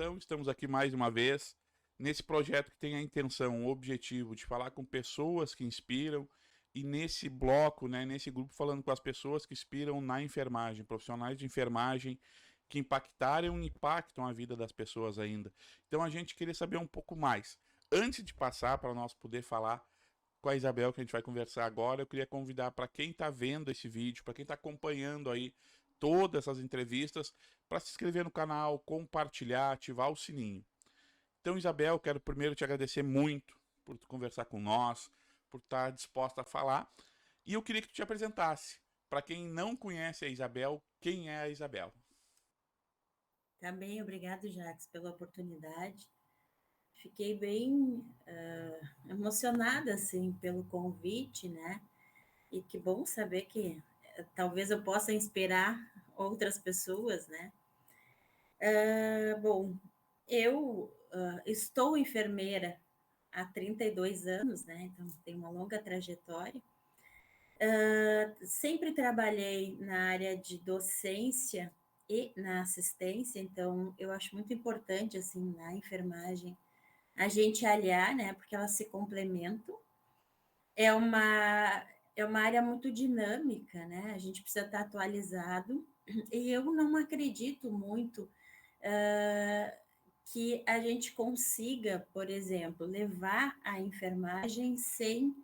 Então, estamos aqui mais uma vez nesse projeto que tem a intenção, o objetivo de falar com pessoas que inspiram e nesse bloco, né, nesse grupo, falando com as pessoas que inspiram na enfermagem, profissionais de enfermagem que impactaram e impactam a vida das pessoas ainda. Então, a gente queria saber um pouco mais. Antes de passar para nós poder falar com a Isabel, que a gente vai conversar agora, eu queria convidar para quem está vendo esse vídeo, para quem está acompanhando aí todas essas entrevistas, para se inscrever no canal, compartilhar, ativar o sininho. Então, Isabel, quero primeiro te agradecer muito por conversar com nós, por estar disposta a falar. E eu queria que tu te apresentasse. Para quem não conhece a Isabel, quem é a Isabel? Também, obrigado, Jacques, pela oportunidade. Fiquei bem emocionada, assim, pelo convite, né? E que bom saber que talvez eu possa inspirar outras pessoas, né? Bom, eu estou enfermeira há 32 anos, né? Então, tenho uma longa trajetória. Sempre trabalhei na área de docência e na assistência, então eu acho muito importante, assim, na enfermagem, a gente aliar, né, porque elas se complementam. É uma, é uma área muito dinâmica, né, a gente precisa estar atualizado, e eu não acredito muito que a gente consiga, por exemplo, levar a enfermagem sem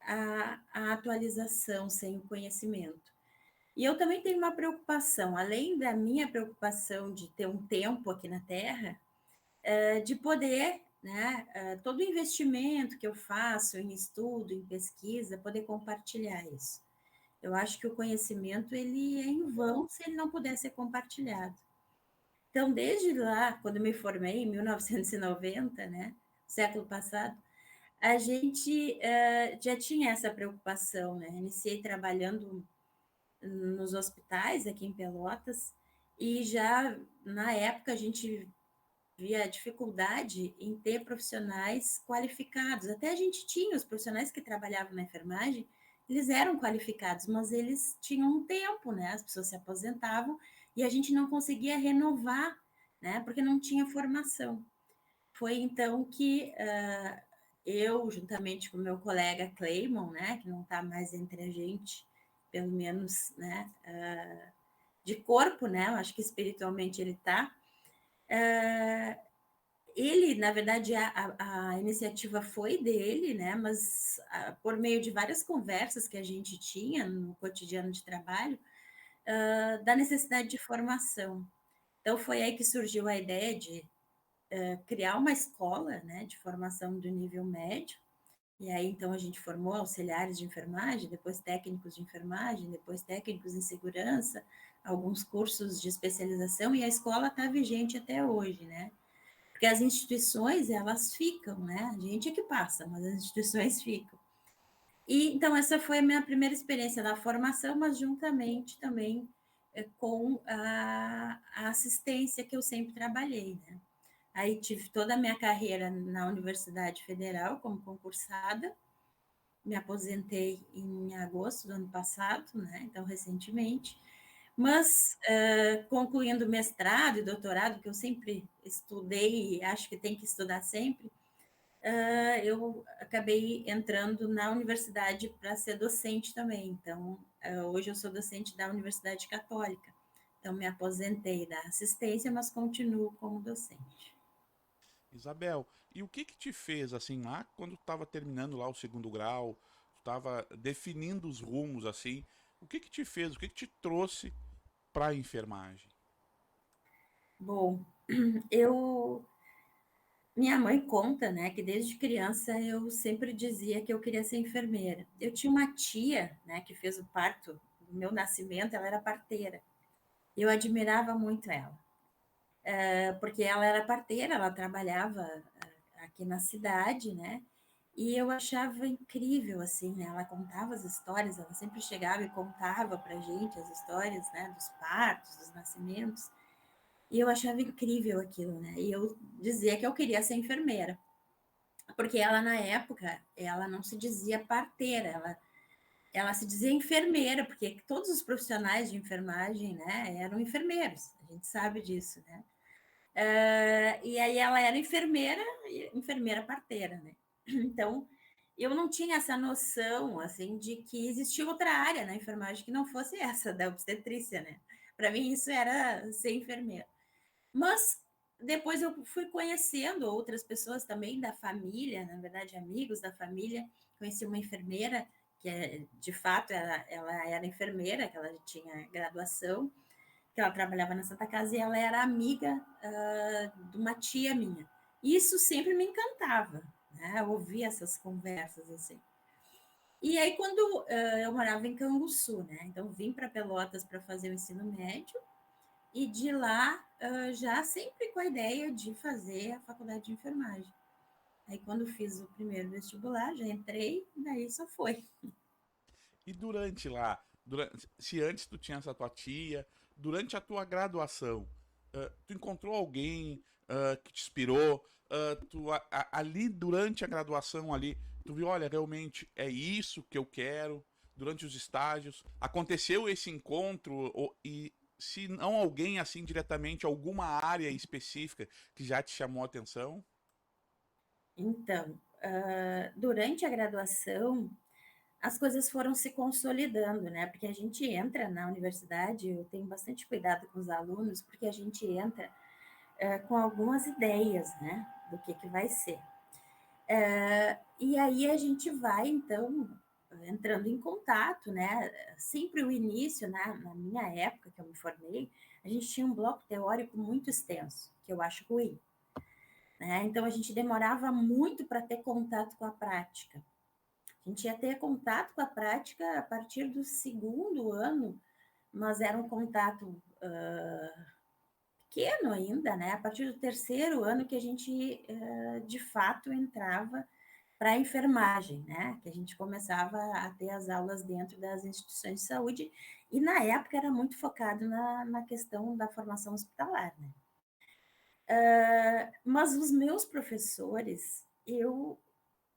a atualização, sem o conhecimento. E eu também tenho uma preocupação, além da minha preocupação de ter um tempo aqui na Terra, de poder, né, todo investimento que eu faço em estudo, em pesquisa, poder compartilhar isso. Eu acho que o conhecimento ele é em vão se ele não puder ser compartilhado. Então, desde lá, quando eu me formei, em 1990, né, século passado, a gente já tinha essa preocupação, né? Iniciei trabalhando nos hospitais aqui em Pelotas e já na época a gente via dificuldade em ter profissionais qualificados. Até a gente tinha os profissionais que trabalhavam na enfermagem, eles eram qualificados, mas eles tinham um tempo, né? As pessoas se aposentavam e a gente não conseguia renovar, né? Porque não tinha formação. Foi então que eu, juntamente com meu colega Cleymon, né, que não está mais entre a gente, pelo menos, né, de corpo, né, eu acho que espiritualmente ele está. Ele, na verdade, a iniciativa foi dele, né, mas por meio de várias conversas que a gente tinha no cotidiano de trabalho, da necessidade de formação. Então, foi aí que surgiu a ideia de criar uma escola, né, de formação do nível médio. E aí, então, a gente formou auxiliares de enfermagem, depois técnicos de enfermagem, depois técnicos em segurança, alguns cursos de especialização, e a escola está vigente até hoje, né? Porque as instituições, elas ficam, né? A gente é que passa, mas as instituições ficam. E, então, essa foi a minha primeira experiência na formação, mas juntamente também com a assistência que eu sempre trabalhei, né? Aí tive toda a minha carreira na Universidade Federal como concursada, me aposentei em agosto do ano passado, né? Então, recentemente, mas concluindo mestrado e doutorado, que eu sempre estudei e acho que tem que estudar sempre, eu acabei entrando na universidade para ser docente também. Então, hoje eu sou docente da Universidade Católica. Então, me aposentei da assistência, mas continuo como docente. Isabel, e o que que te fez assim lá quando estava terminando lá o segundo grau, estava definindo os rumos assim, o que que te fez, o que que te trouxe para a enfermagem? Bom, eu minha mãe conta, né, que desde criança eu sempre dizia que eu queria ser enfermeira. Eu tinha uma tia, né, que fez o parto do meu nascimento, ela era parteira. Eu admirava muito ela, porque ela era parteira, ela trabalhava aqui na cidade, né? E eu achava incrível, assim, né? Ela contava as histórias, ela sempre chegava e contava pra gente as histórias, né, dos partos, dos nascimentos. E eu achava incrível aquilo, né? E eu dizia que eu queria ser enfermeira. Porque ela, na época, ela não se dizia parteira, ela se dizia enfermeira, porque todos os profissionais de enfermagem, né, eram enfermeiros, a gente sabe disso, né? E aí ela era enfermeira parteira, né? Então, eu não tinha essa noção, assim, de que existia outra área na enfermagem que não fosse essa, da obstetrícia, né? Para mim, isso era ser enfermeira. Mas depois eu fui conhecendo outras pessoas também da família, na verdade, amigos da família. Conheci uma enfermeira, que de fato ela era enfermeira, que ela tinha graduação, que ela trabalhava na Santa Casa e ela era amiga de uma tia minha. Isso sempre me encantava, né? Ouvir essas conversas assim. E aí, quando eu morava em Canguçu, né? Então, vim para Pelotas para fazer o ensino médio e de lá já sempre com a ideia de fazer a faculdade de enfermagem. Aí, quando fiz o primeiro vestibular, já entrei, daí só foi. E se antes tu tinha essa tua tia, durante a tua graduação, tu encontrou alguém que te inspirou? Ali durante a graduação ali, tu viu, olha, realmente é isso que eu quero durante os estágios. Aconteceu esse encontro e se não alguém assim diretamente, alguma área específica que já te chamou a atenção? Então, durante a graduação, as coisas foram se consolidando, né? Porque a gente entra na universidade, eu tenho bastante cuidado com os alunos, porque a gente entra com algumas ideias, né? Do que vai ser. E aí a gente vai, então, entrando em contato, né? Sempre o início, né? Na minha época que eu me formei, a gente tinha um bloco teórico muito extenso, que eu acho ruim, né? Então a gente demorava muito para ter contato com a prática. A gente ia ter contato com a prática a partir do segundo ano, mas era um contato pequeno ainda, né? A partir do terceiro ano que a gente, de fato, entrava para a enfermagem, né? Que a gente começava a ter as aulas dentro das instituições de saúde, e na época era muito focado na questão da formação hospitalar, né? Mas os meus professores, eu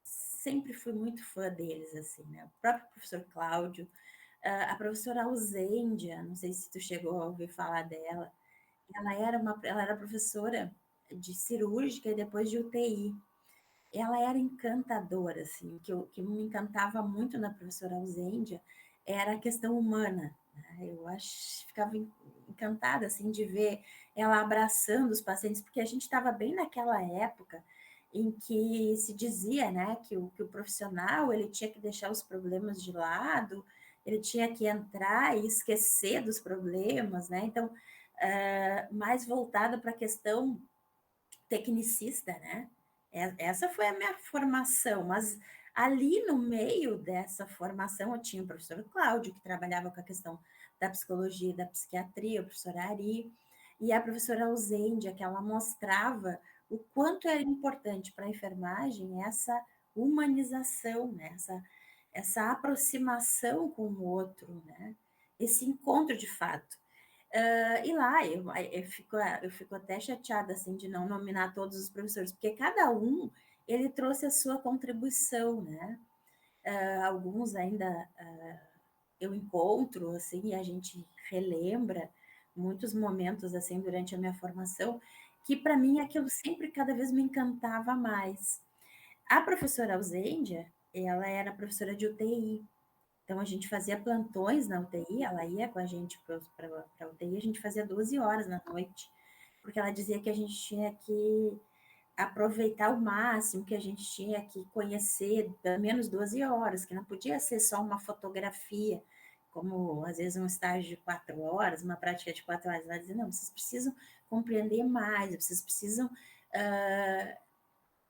sempre fui muito fã deles, assim, né? O próprio professor Cláudio, a professora Ausêndia, não sei se tu chegou a ouvir falar dela, ela era professora de cirúrgica e depois de UTI. Ela era encantadora, assim, o que me encantava muito na professora Ausêndia era a questão humana, né? Eu ficava encantada, assim, de ver ela abraçando os pacientes, porque a gente estava bem naquela época em que se dizia, né, que o profissional, ele tinha que deixar os problemas de lado, ele tinha que entrar e esquecer dos problemas, né? Então, mais voltada para a questão tecnicista, né? Essa foi a minha formação, mas ali no meio dessa formação eu tinha o professor Cláudio, que trabalhava com a questão da psicologia e da psiquiatria, o professor Ari, e a professora Ausêndia, que ela mostrava o quanto era importante para a enfermagem essa humanização, né? Essa aproximação com o outro, né? Esse encontro de fato. E lá eu fico até chateada assim de não nominar todos os professores, porque cada um ele trouxe a sua contribuição, né? Alguns ainda eu encontro assim e a gente relembra muitos momentos assim durante a minha formação que para mim aquilo sempre cada vez me encantava mais. A professora Ausêndia, ela era professora de UTI, então a gente fazia plantões na UTI, ela ia com a gente para a UTI, a gente fazia 12 horas na noite, porque ela dizia que a gente tinha que aproveitar o máximo, que a gente tinha que conhecer pelo menos 12 horas, que não podia ser só uma fotografia, como às vezes um estágio de 4 horas, uma prática de 4 horas. Ela dizia, não, vocês precisam compreender mais, vocês precisam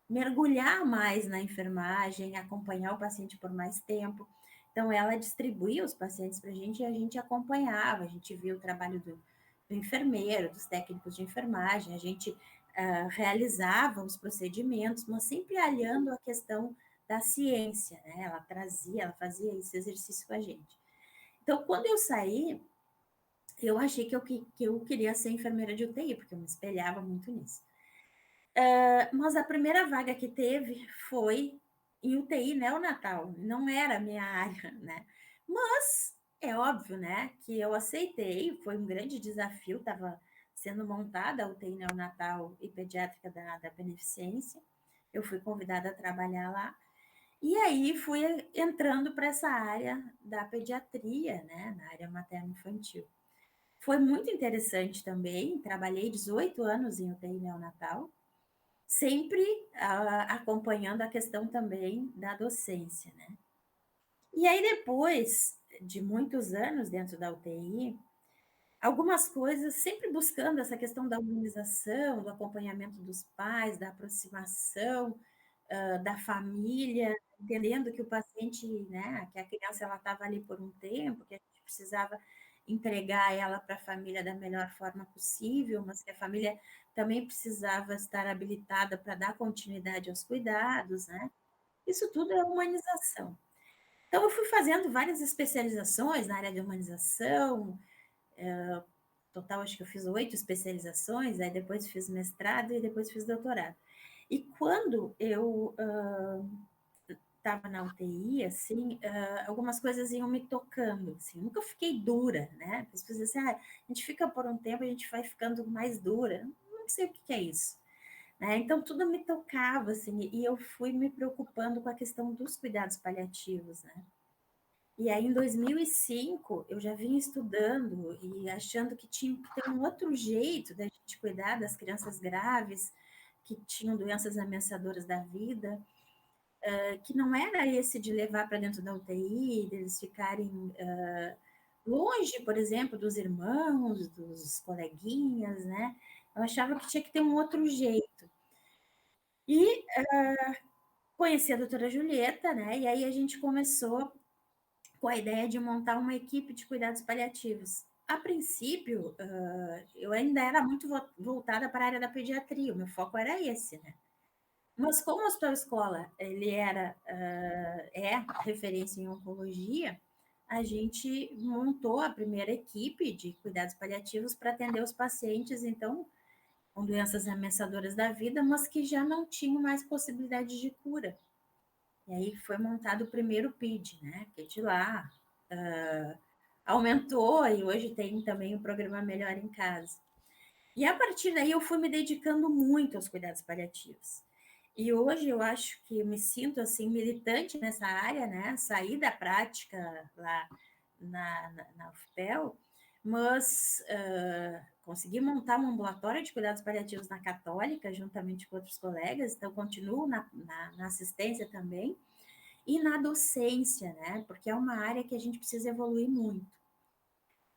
mergulhar mais na enfermagem, acompanhar o paciente por mais tempo. Então, ela distribuía os pacientes para a gente e a gente acompanhava, a gente via o trabalho do enfermeiro, dos técnicos de enfermagem, a gente realizava os procedimentos, mas sempre aliando a questão da ciência, né? Ela trazia, ela fazia esse exercício com a gente. Então, quando eu saí, eu achei que eu queria ser enfermeira de UTI, porque eu me espelhava muito nisso. Mas a primeira vaga que teve foi em UTI neonatal, não era a minha área, né? Mas é óbvio, né, que eu aceitei, foi um grande desafio, estava sendo montada a UTI neonatal e pediátrica da Beneficência. Eu fui convidada a trabalhar lá. E aí fui entrando para essa área da pediatria, né, na área materno-infantil. Foi muito interessante também, trabalhei 18 anos em UTI neonatal, sempre acompanhando a questão também da docência, né. E aí depois de muitos anos dentro da UTI, algumas coisas, sempre buscando essa questão da humanização, do acompanhamento dos pais, da aproximação, da família, entendendo que o paciente, né, que a criança ela estava ali por um tempo, que a gente precisava entregar ela para a família da melhor forma possível, mas que a família também precisava estar habilitada para dar continuidade aos cuidados, né? Isso tudo é humanização. Então, eu fui fazendo várias especializações na área de humanização, total, acho que eu fiz 8 especializações, aí depois fiz mestrado e depois fiz doutorado. E quando eu estava na UTI, assim, algumas coisas iam me tocando, assim, nunca fiquei dura, né? As pessoas dizem assim, a gente fica por um tempo, a gente vai ficando mais dura. Não sei o que é isso. Né? Então, tudo me tocava, assim, e eu fui me preocupando com a questão dos cuidados paliativos, né? E aí, em 2005, eu já vinha estudando e achando que tinha que ter um outro jeito da gente cuidar das crianças graves, que tinham doenças ameaçadoras da vida, que não era esse de levar para dentro da UTI, deles ficarem longe, por exemplo, dos irmãos, dos coleguinhas, né? Eu achava que tinha que ter um outro jeito. E conheci a doutora Julieta, né? E aí a gente começou com a ideia de montar uma equipe de cuidados paliativos. A princípio, eu ainda era muito voltada para a área da pediatria, o meu foco era esse, né? Mas como o Hospital Escola ele é referência em oncologia, a gente montou a primeira equipe de cuidados paliativos para atender os pacientes, então, com doenças ameaçadoras da vida, mas que já não tinham mais possibilidade de cura. E aí foi montado o primeiro PID, né? Que de lá aumentou e hoje tem também o programa Melhor em Casa. E a partir daí eu fui me dedicando muito aos cuidados paliativos. E hoje eu acho que eu me sinto assim militante nessa área, né? Saí da prática lá na UFPEL, mas consegui montar um ambulatório de cuidados paliativos na Católica, juntamente com outros colegas, então continuo na assistência também, e na docência, né? Porque é uma área que a gente precisa evoluir muito.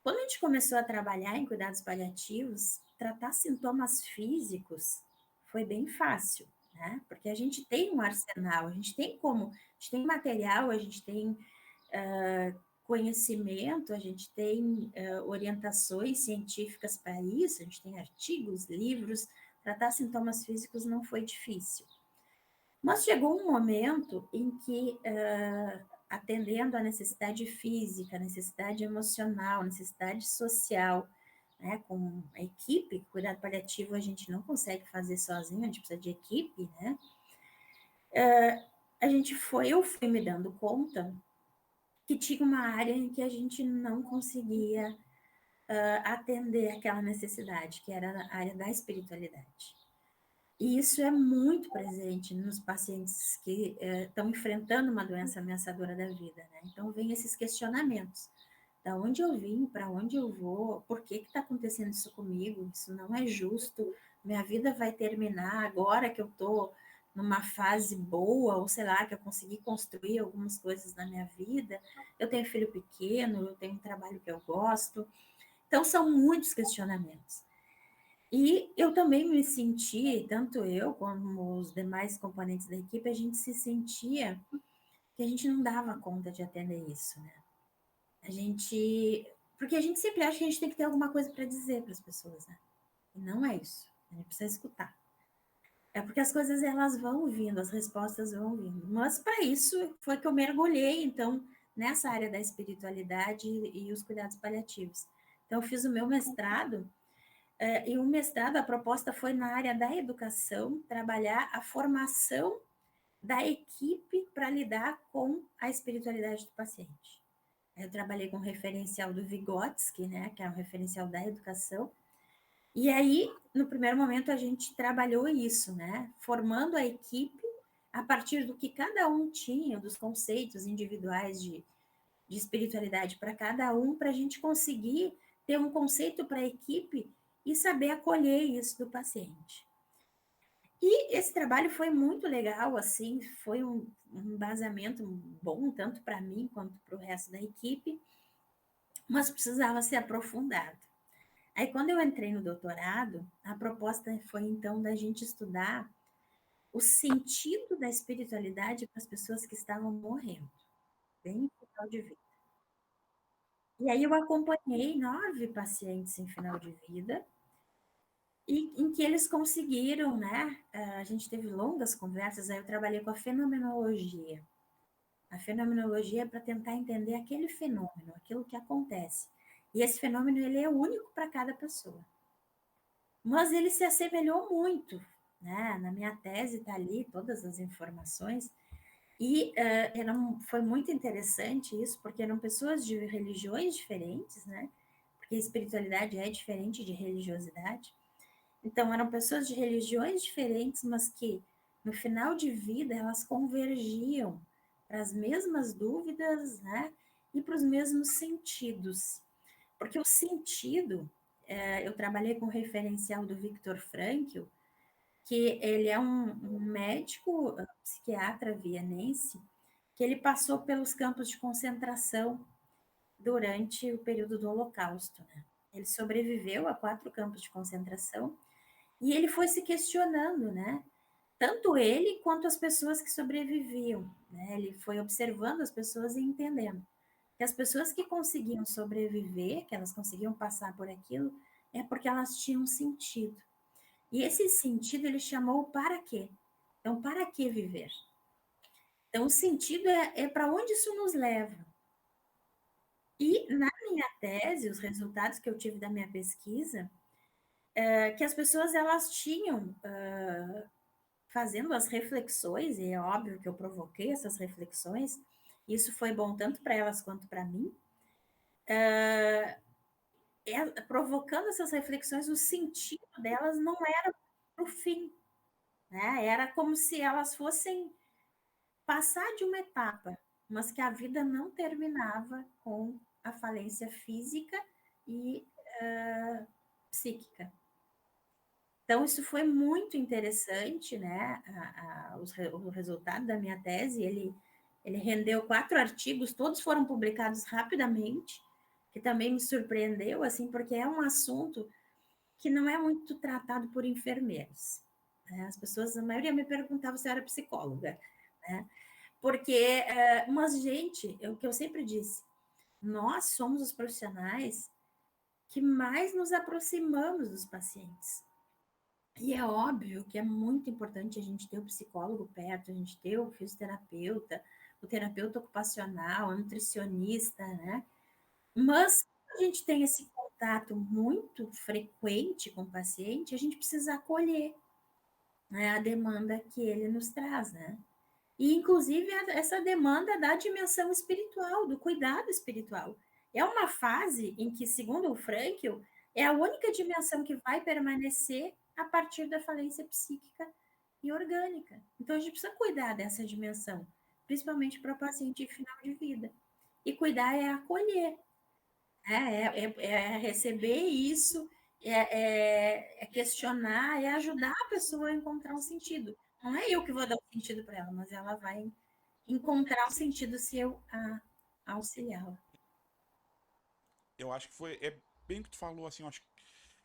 Quando a gente começou a trabalhar em cuidados paliativos, tratar sintomas físicos foi bem fácil, né? Porque a gente tem um arsenal, a gente tem material, a gente tem conhecimento, a gente tem orientações científicas para isso, a gente tem artigos, livros, tratar sintomas físicos não foi difícil. Mas chegou um momento em que, atendendo à necessidade física, necessidade emocional, necessidade social, né, com a equipe, cuidado paliativo a gente não consegue fazer sozinho, a gente precisa de equipe, né? Eu fui me dando conta que tinha uma área em que a gente não conseguia atender aquela necessidade, que era a área da espiritualidade. E isso é muito presente nos pacientes que estão enfrentando uma doença ameaçadora da vida, né? Então, vem esses questionamentos. Da onde eu vim, para onde eu vou, por que está acontecendo isso comigo? Isso não é justo, minha vida vai terminar agora que eu estou numa fase boa, ou sei lá, que eu consegui construir algumas coisas na minha vida. Eu tenho filho pequeno, eu tenho um trabalho que eu gosto. Então, são muitos questionamentos. E eu também me senti, tanto eu como os demais componentes da equipe, a gente se sentia que a gente não dava conta de atender isso, né? Porque a gente sempre acha que a gente tem que ter alguma coisa para dizer para as pessoas, né? E não é isso. A gente precisa escutar. É porque as coisas elas vão vindo, as respostas vão vindo. Mas para isso foi que eu mergulhei, então, nessa área da espiritualidade e os cuidados paliativos. Então, eu fiz o meu mestrado. E o mestrado, a proposta foi na área da educação, trabalhar a formação da equipe para lidar com a espiritualidade do paciente. Eu trabalhei com o referencial do Vygotsky, né, que é um referencial da educação, E aí, no primeiro momento, a gente trabalhou isso, né? Formando a equipe a partir do que cada um tinha, dos conceitos individuais de espiritualidade para cada um, para a gente conseguir ter um conceito para a equipe e saber acolher isso do paciente. E esse trabalho foi muito legal, assim, foi um embasamento bom, tanto para mim quanto para o resto da equipe, mas precisava ser aprofundado. Aí, quando eu entrei no doutorado, a proposta foi, então, da gente estudar o sentido da espiritualidade para as pessoas que estavam morrendo, bem no final de vida. E aí eu acompanhei 9 pacientes em final de vida, e em que eles conseguiram, né? A gente teve longas conversas, aí eu trabalhei com a fenomenologia. A fenomenologia é para tentar entender aquele fenômeno, aquilo que acontece. E esse fenômeno ele é único para cada pessoa. Mas ele se assemelhou muito, né? Na minha tese está ali todas as informações. E foi muito interessante isso, porque eram pessoas de religiões diferentes, né? Porque a espiritualidade é diferente de religiosidade. Então, eram pessoas de religiões diferentes, mas que, no final de vida, elas convergiam para as mesmas dúvidas, né? E para os mesmos sentidos. Porque o sentido, eu trabalhei com o referencial do Viktor Frankl, que ele é um médico, psiquiatra vienense, que ele passou pelos campos de concentração durante o período do Holocausto, né? Ele sobreviveu a 4 campos de concentração e ele foi se questionando, né? Tanto ele quanto as pessoas que sobreviviam, né? Ele foi observando as pessoas e entendendo que as pessoas que conseguiam sobreviver, que elas conseguiam passar por aquilo, é porque elas tinham sentido. E esse sentido ele chamou para quê? Então, para que viver? Então, o sentido é para onde isso nos leva. E na minha tese, os resultados que eu tive da minha pesquisa, que as pessoas elas tinham fazendo as reflexões, e é óbvio que eu provoquei essas reflexões, isso foi bom tanto para elas quanto para mim, provocando essas reflexões, o sentido delas não era para o fim, né? Era como se elas fossem passar de uma etapa, mas que a vida não terminava com a falência física e psíquica. Então, isso foi muito interessante, né? O resultado da minha tese, ele rendeu 4 artigos, todos foram publicados rapidamente, que também me surpreendeu, assim, porque é um assunto que não é muito tratado por enfermeiros. Né? As pessoas, a maioria me perguntava se eu era psicóloga, né? Porque, mas, gente, é o que eu sempre disse, nós somos os profissionais que mais nos aproximamos dos pacientes. E é óbvio que é muito importante a gente ter o psicólogo perto, a gente ter o fisioterapeuta, o terapeuta ocupacional, o nutricionista, né? Mas a gente tem esse contato muito frequente com o paciente, a gente precisa acolher, né, a demanda que ele nos traz, né? E, inclusive, essa demanda da dimensão espiritual, do cuidado espiritual. É uma fase em que, segundo o Frankl, é a única dimensão que vai permanecer a partir da falência psíquica e orgânica. Então, a gente precisa cuidar dessa dimensão, principalmente para o paciente em final de vida. E cuidar é acolher, é receber isso, é questionar, é ajudar a pessoa a encontrar um sentido. Não é eu que vou dar um sentido para ela, mas ela vai encontrar um sentido se eu auxiliá-la. Eu acho que é bem o que tu falou, assim, eu acho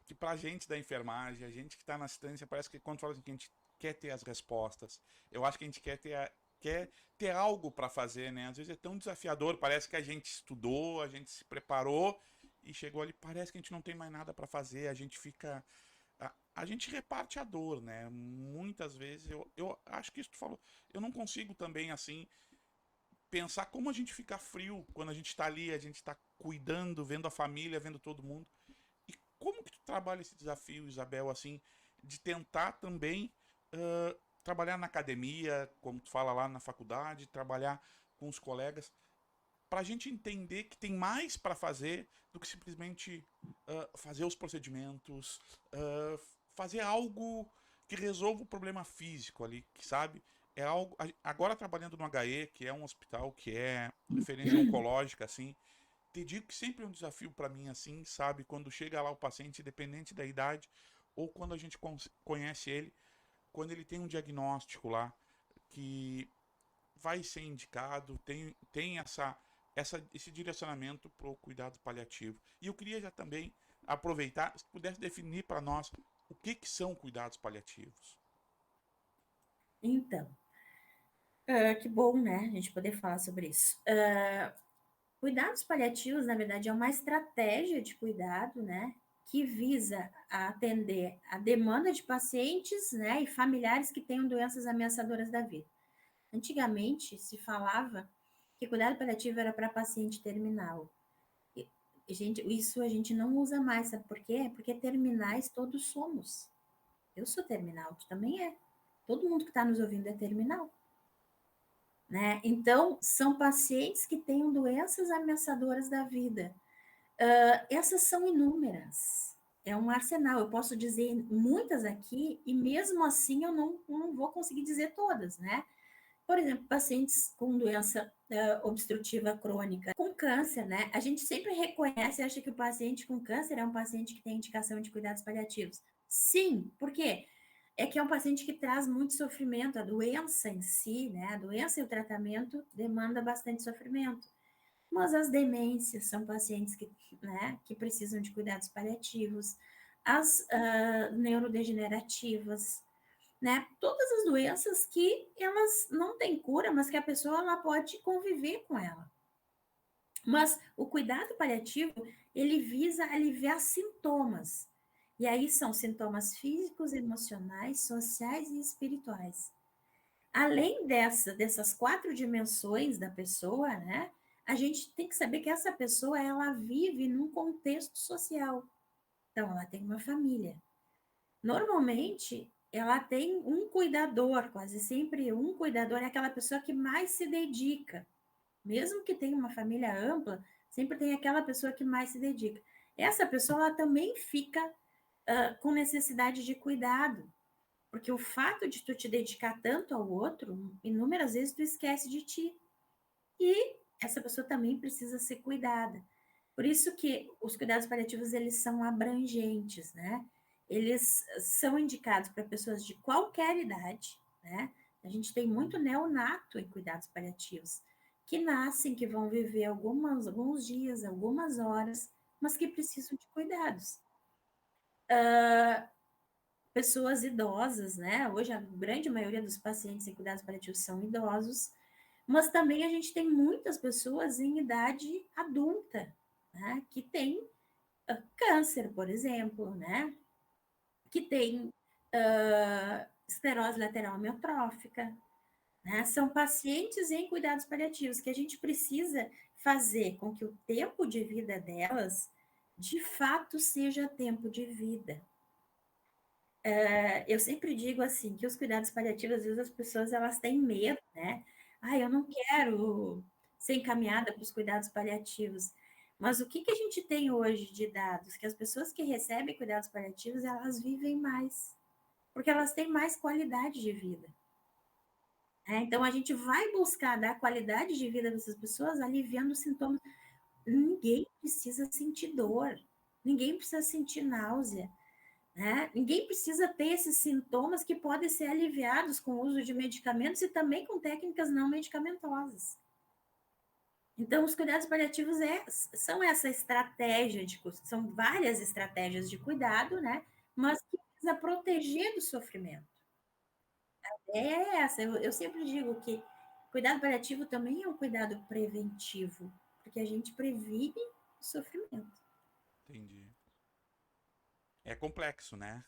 que pra gente da enfermagem, a gente que tá na assistência, parece que quando fala assim, que a gente quer ter as respostas, eu acho que a gente quer ter algo para fazer, né? Às vezes é tão desafiador, parece que a gente estudou, a gente se preparou e chegou ali, parece que a gente não tem mais nada para fazer, a gente fica a gente reparte a dor, né? Muitas vezes eu acho que isso tu falou, eu não consigo também assim pensar como a gente fica frio quando a gente tá ali, a gente tá cuidando, vendo a família, vendo todo mundo. E como que tu trabalha esse desafio, Isabel, assim, de tentar também trabalhar na academia, como tu fala lá na faculdade, trabalhar com os colegas, para a gente entender que tem mais para fazer do que simplesmente fazer os procedimentos, fazer algo que resolva o problema físico ali, que sabe? É algo. Agora trabalhando no HE, que é um hospital que é referência oncológica, assim, te digo que sempre é um desafio para mim, assim, sabe? Quando chega lá o paciente, independente da idade, ou quando a gente conhece ele, quando ele tem um diagnóstico lá que vai ser indicado, tem esse direcionamento para o cuidado paliativo. E eu queria já também aproveitar, se pudesse definir para nós o que são cuidados paliativos. Então, que bom, né, a gente poder falar sobre isso. Cuidados paliativos, na verdade, é uma estratégia de cuidado, né, que visa atender a demanda de pacientes, né, e familiares que tenham doenças ameaçadoras da vida. Antigamente, se falava que cuidado paliativo era para paciente terminal. Isso a gente não usa mais, sabe por quê? Porque terminais todos somos. Eu sou terminal, tu também é. Todo mundo que está nos ouvindo é terminal. Né? Então, são pacientes que têm doenças ameaçadoras da vida. Essas são inúmeras. É um arsenal. Eu posso dizer muitas aqui, e mesmo assim eu não vou conseguir dizer todas, né? Por exemplo, pacientes com doença obstrutiva crônica, com câncer, né? A gente sempre reconhece e acha que o paciente com câncer é um paciente que tem indicação de cuidados paliativos. Sim, por quê? É que é um paciente que traz muito sofrimento, a doença em si, né? A doença e o tratamento demanda bastante sofrimento. Mas as demências são pacientes que, né, que precisam de cuidados paliativos, as neurodegenerativas, né? Todas as doenças que elas não têm cura, mas que a pessoa ela pode conviver com ela. Mas o cuidado paliativo, ele visa aliviar sintomas. E aí são sintomas físicos, emocionais, sociais e espirituais. Além dessas 4 dimensões da pessoa, né? A gente tem que saber que essa pessoa, ela vive num contexto social. Então, ela tem uma família. Normalmente, ela tem um cuidador, quase sempre um cuidador é aquela pessoa que mais se dedica. Mesmo que tenha uma família ampla, sempre tem aquela pessoa que mais se dedica. Essa pessoa ela também fica com necessidade de cuidado, porque o fato de tu te dedicar tanto ao outro, inúmeras vezes tu esquece de ti. E essa pessoa também precisa ser cuidada. Por isso que os cuidados paliativos, eles são abrangentes, né? Eles são indicados para pessoas de qualquer idade, né? A gente tem muito neonato em cuidados paliativos, que nascem, que vão viver alguns dias, algumas horas, mas que precisam de cuidados. Pessoas idosas, né? Hoje a grande maioria dos pacientes em cuidados paliativos são idosos, mas também a gente tem muitas pessoas em idade adulta, né? Que tem câncer, por exemplo, né? Que tem esclerose lateral amiotrófica, né? São pacientes em cuidados paliativos que a gente precisa fazer com que o tempo de vida delas, de fato, seja tempo de vida. Eu sempre digo assim, que os cuidados paliativos, às vezes as pessoas elas têm medo, né? Ah, eu não quero ser encaminhada para os cuidados paliativos. Mas o que a gente tem hoje de dados? Que as pessoas que recebem cuidados paliativos, elas vivem mais, porque elas têm mais qualidade de vida. Né? Então, a gente vai buscar dar qualidade de vida dessas pessoas aliviando os sintomas. Ninguém precisa sentir dor, ninguém precisa sentir náusea. Né? Ninguém precisa ter esses sintomas que podem ser aliviados com o uso de medicamentos e também com técnicas não medicamentosas. Então, os cuidados paliativos são essa estratégia, são várias estratégias de cuidado, né? Mas que precisa proteger do sofrimento. É essa, eu sempre digo que cuidado paliativo também é um cuidado preventivo, porque a gente previne o sofrimento. Entendi. É complexo, né?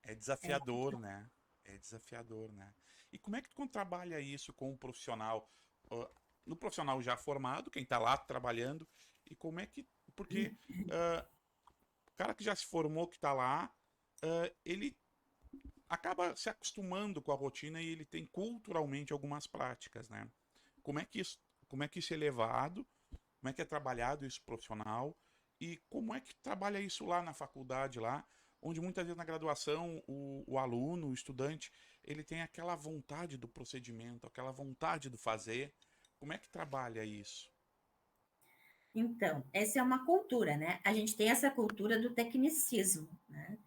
É É, desafiador, né? É desafiador, né? E como é que tu trabalha isso com o profissional? No profissional já formado, quem tá lá trabalhando, e como é que. Porque o cara que já se formou, que tá lá, ele acaba se acostumando com a rotina e ele tem culturalmente algumas práticas, né? Como é que isso é levado como é que é trabalhado isso profissional e como é que trabalha isso lá na faculdade, lá, onde muitas vezes na graduação o aluno, o estudante, ele tem aquela vontade do procedimento, aquela vontade do fazer. Como é que trabalha isso? Então, essa é uma cultura, né? A gente tem essa cultura do tecnicismo, né?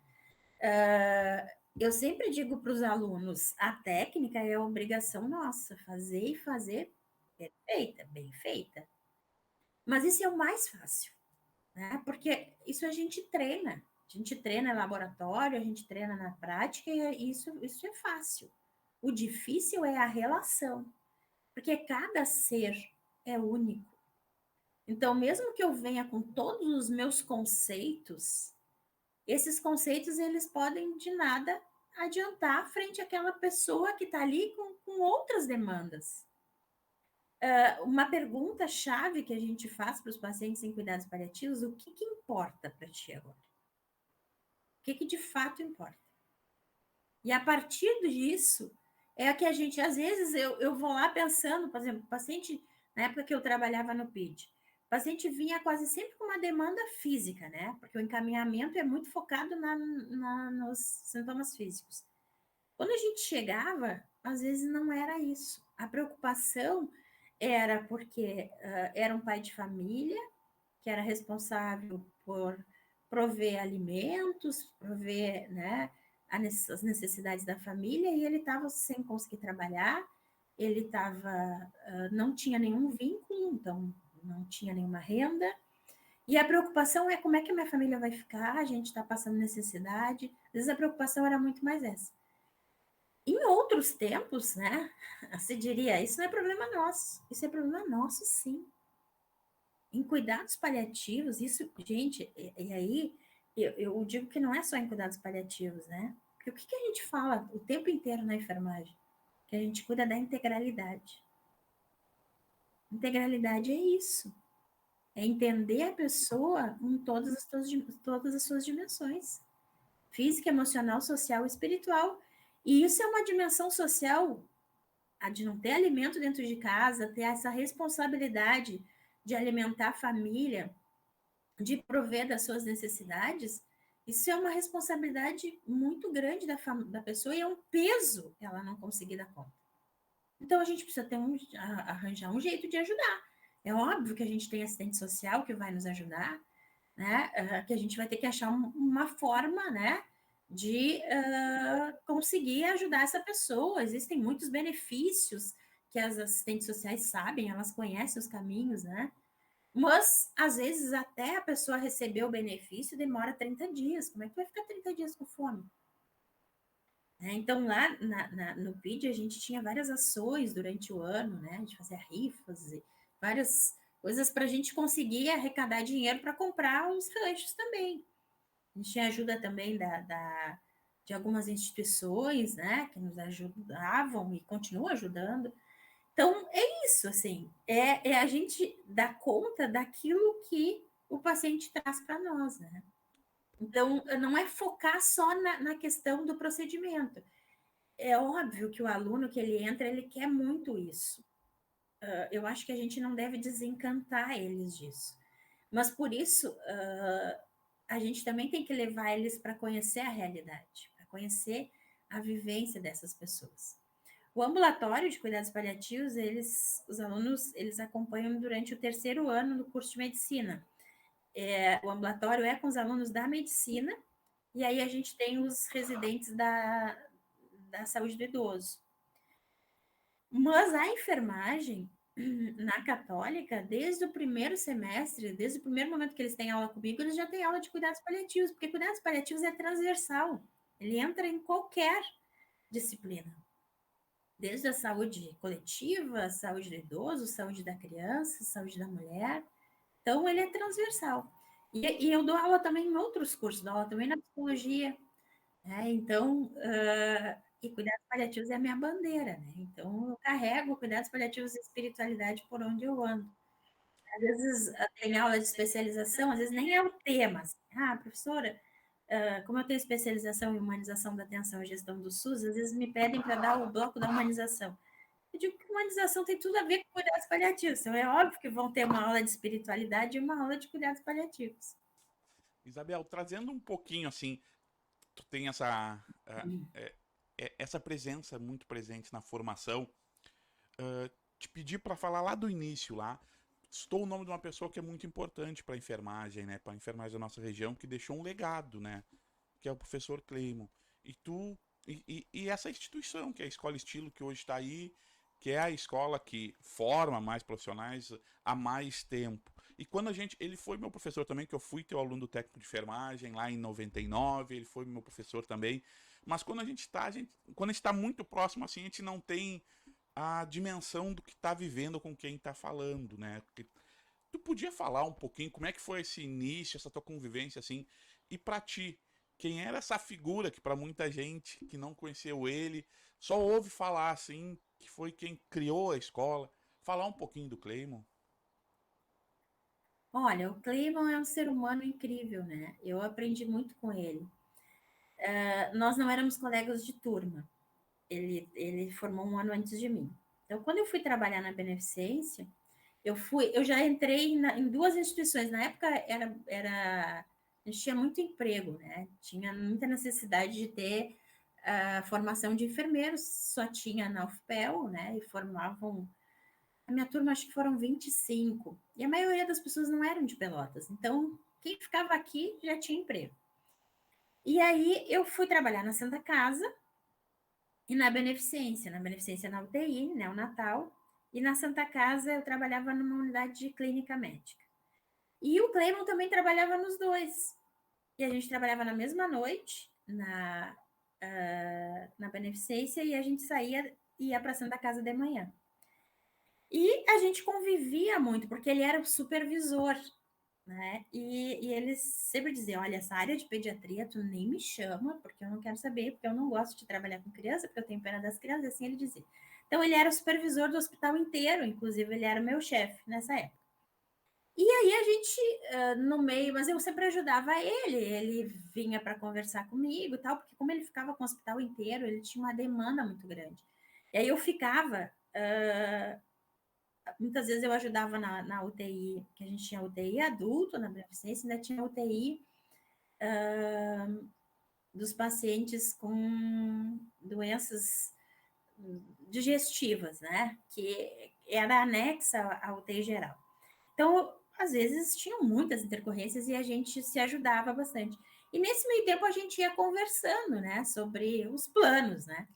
Eu sempre digo para os alunos, a técnica é obrigação nossa, fazer e fazer perfeita, bem feita. Mas isso é o mais fácil, né? Porque isso a gente treina. A gente treina em laboratório, a gente treina na prática, e isso é fácil. O difícil é a relação, porque cada ser é único. Então, mesmo que eu venha com todos os meus conceitos, esses conceitos eles podem de nada adiantar frente àquela pessoa que está ali com outras demandas. Uma pergunta-chave que a gente faz para os pacientes em cuidados paliativos: o que importa para ti agora? O que de fato importa? E a partir disso, é que a gente, às vezes, eu vou lá pensando, por exemplo, o paciente, na época que eu trabalhava no PID, o paciente vinha quase sempre com uma demanda física, né? Porque o encaminhamento é muito focado nos sintomas físicos. Quando a gente chegava, às vezes não era isso. A preocupação era porque era um pai de família que era responsável por prover alimentos, prover, né, as necessidades da família, e ele estava sem conseguir trabalhar, ele não tinha nenhum vínculo, então não tinha nenhuma renda, e a preocupação é como é que a minha família vai ficar, a gente está passando necessidade, às vezes a preocupação era muito mais essa. Em outros tempos, né, se diria, isso não é problema nosso, isso é problema nosso, sim. Em cuidados paliativos, isso, gente, e aí eu digo que não é só em cuidados paliativos, né? Porque o que a gente fala o tempo inteiro na enfermagem? Que a gente cuida da integralidade. Integralidade é isso. É entender a pessoa em todas as suas dimensões. Física, emocional, social e espiritual. E isso é uma dimensão social, a de não ter alimento dentro de casa, ter essa responsabilidade de alimentar a família, de prover das suas necessidades, isso é uma responsabilidade muito grande da pessoa e é um peso ela não conseguir dar conta. Então, a gente precisa arranjar um jeito de ajudar. É óbvio que a gente tem assistente social que vai nos ajudar, né? Que a gente vai ter que achar uma forma, né? De conseguir ajudar essa pessoa. Existem muitos benefícios que as assistentes sociais sabem, elas conhecem os caminhos, né? Mas, às vezes, até a pessoa receber o benefício demora 30 dias. Como é que vai ficar 30 dias com fome? Então, lá no PID, a gente tinha várias ações durante o ano, né? A gente fazia rifas e várias coisas para a gente conseguir arrecadar dinheiro para comprar os lanches também. A gente tinha ajuda também de algumas instituições, né? Que nos ajudavam e continuam ajudando. Então, é isso, assim, é a gente dar conta daquilo que o paciente traz para nós, né? Então, não é focar só na questão do procedimento. É óbvio que o aluno que ele entra, ele quer muito isso. Eu acho que a gente não deve desencantar eles disso. Mas, por isso, a gente também tem que levar eles para conhecer a realidade, para conhecer a vivência dessas pessoas. O ambulatório de cuidados paliativos, os alunos, eles acompanham durante o terceiro ano do curso de medicina. O ambulatório é com os alunos da medicina, e aí a gente tem os residentes da saúde do idoso. Mas a enfermagem, na católica, desde o primeiro semestre, desde o primeiro momento que eles têm aula comigo, eles já têm aula de cuidados paliativos, porque cuidados paliativos é transversal, ele entra em qualquer disciplina. Desde a saúde coletiva, saúde do idoso, saúde da criança, saúde da mulher. Então, ele é transversal. E eu dou aula também em outros cursos, dou aula também na psicologia. Né? Então, e cuidados paliativos é a minha bandeira. Né? Então, eu carrego cuidados paliativos e espiritualidade por onde eu ando. Às vezes, tem aula de especialização, às vezes nem é o tema. Assim, professora, como eu tenho especialização em humanização da atenção e gestão do SUS, às vezes me pedem para dar o bloco da humanização. Eu digo que humanização tem tudo a ver com cuidados paliativos. Então, é óbvio que vão ter uma aula de espiritualidade e uma aula de cuidados paliativos. Isabel, trazendo um pouquinho assim, tu tem essa presença muito presente na formação. Te pedir para falar lá do início lá. Estou o nome de uma pessoa que é muito importante para a enfermagem, né? Para a enfermagem da nossa região, que deixou um legado, né? Que é o professor Cleimo. E tu e essa instituição, que é a Escola Estilo, que hoje está aí, que é a escola que forma mais profissionais há mais tempo. E quando a gente. Ele foi meu professor também, que eu fui teu aluno do técnico de enfermagem lá em 99, ele foi meu professor também. Mas quando a gente está, quando a gente está muito próximo assim, a gente não tem a dimensão do que está vivendo com quem está falando, né? Porque tu podia falar um pouquinho como é que foi esse início, essa tua convivência assim, e para ti, quem era essa figura que para muita gente que não conheceu ele, só ouve falar assim, que foi quem criou a escola, falar um pouquinho do Cleimon. Olha, o Cleibon é um ser humano incrível, né? Eu aprendi muito com ele. Nós não éramos colegas de turma. Ele formou um ano antes de mim. Então, quando eu fui trabalhar na Beneficência, eu já entrei em duas instituições. Na época a gente tinha muito emprego, né? Tinha muita necessidade de ter a formação de enfermeiros, só tinha na UFPEL, né? E formavam. A minha turma acho que foram 25. E a maioria das pessoas não eram de Pelotas. Então, quem ficava aqui já tinha emprego. E aí eu fui trabalhar na Santa Casa e na Beneficência na UTI, né, o Natal, e na Santa Casa eu trabalhava numa unidade de clínica médica. E o Cleimon também trabalhava nos dois. E a gente trabalhava na mesma noite, na Beneficência, e a gente saía e ia para a Santa Casa de manhã. E a gente convivia muito, porque ele era o supervisor, né? E eles sempre diziam: olha, essa área de pediatria, tu nem me chama, porque eu não quero saber, porque eu não gosto de trabalhar com criança, porque eu tenho pena das crianças, assim ele dizia. Então, ele era o supervisor do hospital inteiro, inclusive ele era meu chefe nessa época. E aí a gente, no meio, mas eu sempre ajudava ele vinha para conversar comigo e tal, porque como ele ficava com o hospital inteiro, ele tinha uma demanda muito grande. E aí eu ficava, muitas vezes eu ajudava na UTI, que a gente tinha UTI adulto na beneficência, ainda tinha UTI dos pacientes com doenças digestivas, né? Que era anexa à UTI geral. Então, às vezes, tinham muitas intercorrências e a gente se ajudava bastante. E nesse meio tempo a gente ia conversando, né, sobre os planos, né?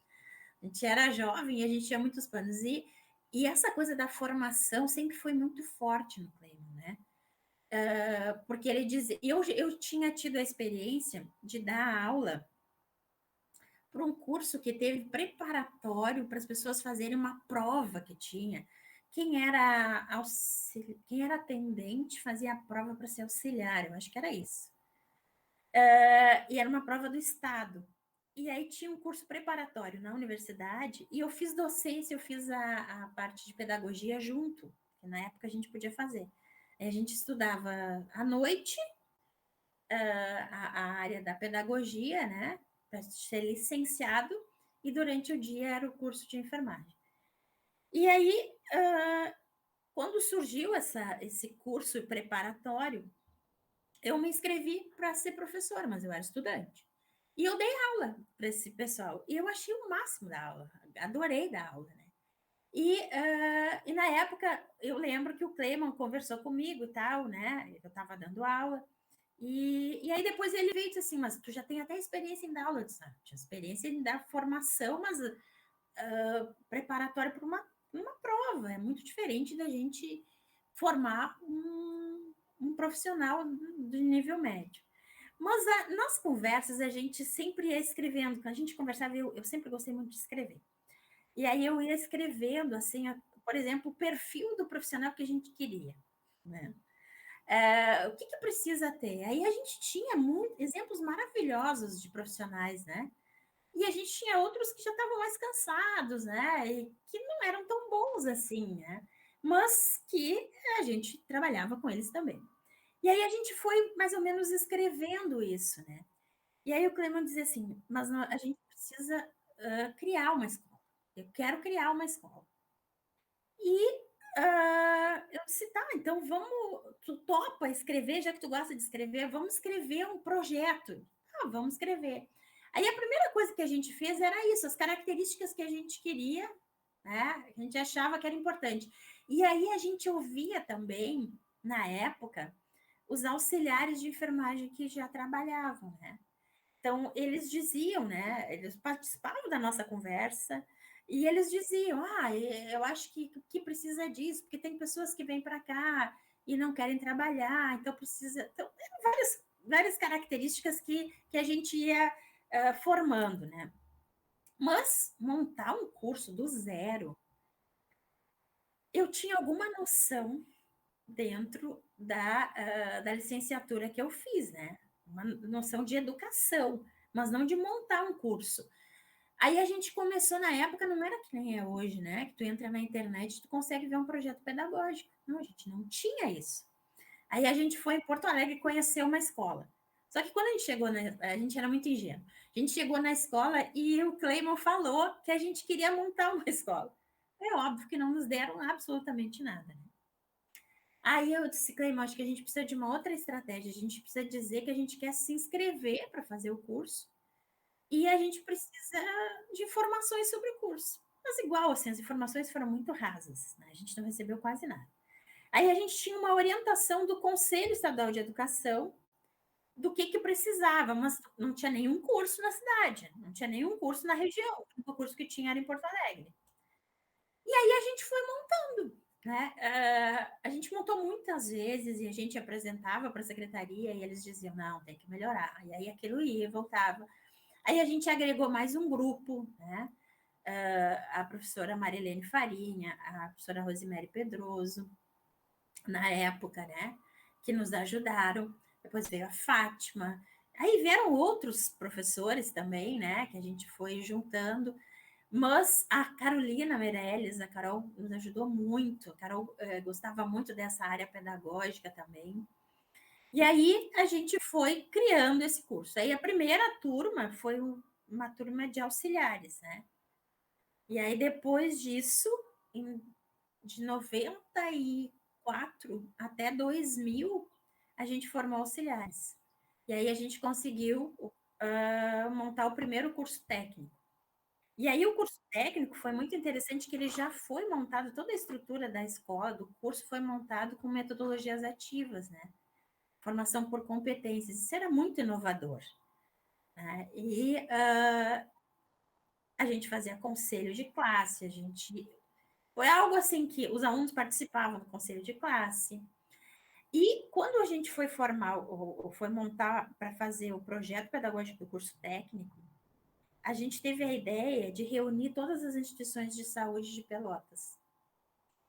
A gente era jovem e a gente tinha muitos planos. E essa coisa da formação sempre foi muito forte no Cleimo, né? Porque ele dizia... Eu tinha tido a experiência de dar aula para um curso que teve preparatório para as pessoas fazerem uma prova que tinha. Quem era atendente fazia a prova para ser auxiliar, eu acho que era isso. E era uma prova do Estado. E aí tinha um curso preparatório na universidade, e eu fiz docência, eu fiz a parte de pedagogia junto, que na época a gente podia fazer. A gente estudava à noite a área da pedagogia, né, para ser licenciado, e durante o dia era o curso de enfermagem. E aí, quando surgiu esse curso preparatório, eu me inscrevi para ser professora, mas eu era estudante. E eu dei aula para esse pessoal. E eu achei o máximo da aula, adorei dar aula, né? E na época, eu lembro que o Cleimon conversou comigo e tal, né? Eu estava dando aula. E aí depois ele veio e disse assim, mas tu já tem até experiência em dar aula. Eu disse, tinha experiência em dar formação, mas preparatória para uma prova. É muito diferente da gente formar um profissional de nível médio. Mas nas conversas a gente sempre ia escrevendo. Quando a gente conversava, eu sempre gostei muito de escrever. E aí eu ia escrevendo, assim, por exemplo, o perfil do profissional que a gente queria, né? O que precisa ter? Aí a gente tinha exemplos maravilhosos de profissionais, né? E a gente tinha outros que já estavam mais cansados, né? E que não eram tão bons assim, né? Mas que a gente trabalhava com eles também. E aí a gente foi mais ou menos escrevendo isso, né? E aí o Cleman dizia assim, mas a gente precisa criar uma escola. Eu quero criar uma escola. E eu disse, tá, então tu topa escrever, já que tu gosta de escrever, vamos escrever um projeto. Ah, vamos escrever. Aí a primeira coisa que a gente fez era isso, as características que a gente queria, né? A gente achava que era importante. E aí a gente ouvia também, na época, os auxiliares de enfermagem que já trabalhavam, né? Então, eles diziam, né? Eles participavam da nossa conversa e eles diziam: eu acho que precisa disso, porque tem pessoas que vêm para cá e não querem trabalhar, então precisa. Então, eram várias características que a gente ia formando, né? Mas montar um curso do zero, eu tinha alguma noção dentro da licenciatura que eu fiz, né? Uma noção de educação, mas não de montar um curso. Aí a gente começou na época, não era que nem é hoje, né? Que tu entra na internet e tu consegue ver um projeto pedagógico. Não, a gente não tinha isso. Aí a gente foi em Porto Alegre conhecer uma escola. Só que quando a gente chegou, a gente era muito ingênuo. A gente chegou na escola e o Cleiton falou que a gente queria montar uma escola. É óbvio que não nos deram absolutamente nada, né? Aí eu disse, Cleiton, acho que a gente precisa de uma outra estratégia. A gente precisa dizer que a gente quer se inscrever para fazer o curso e a gente precisa de informações sobre o curso. Mas igual, assim, as informações foram muito rasas, né? A gente não recebeu quase nada. Aí a gente tinha uma orientação do Conselho Estadual de Educação do que precisava, mas não tinha nenhum curso na cidade, não tinha nenhum curso na região. O único curso que tinha era em Porto Alegre. E aí a gente foi montando, né? A gente montou muitas vezes e a gente apresentava para a secretaria e eles diziam, não, tem que melhorar. E aí aquilo ia, voltava. Aí a gente agregou mais um grupo, né? A professora Marilene Farinha, a professora Rosemary Pedroso, na época, né? Que nos ajudaram. Depois veio a Fátima. Aí vieram outros professores também, né? Que a gente foi juntando. Mas a Carolina Meirelles, a Carol, nos ajudou muito. A Carol gostava muito dessa área pedagógica também. E aí a gente foi criando esse curso. Aí a primeira turma foi uma turma de auxiliares, né? E aí depois disso, de 94 até 2000, a gente formou auxiliares. E aí a gente conseguiu montar o primeiro curso técnico. E aí o curso técnico foi muito interessante que ele já foi montado, toda a estrutura da escola, do curso foi montado com metodologias ativas, né? Formação por competências. Isso era muito inovador. Né? E a gente fazia conselho de classe, a gente... Foi algo assim que os alunos participavam do conselho de classe. E quando a gente foi formar, ou foi montar para fazer o projeto pedagógico do curso técnico, a gente teve a ideia de reunir todas as instituições de saúde de Pelotas.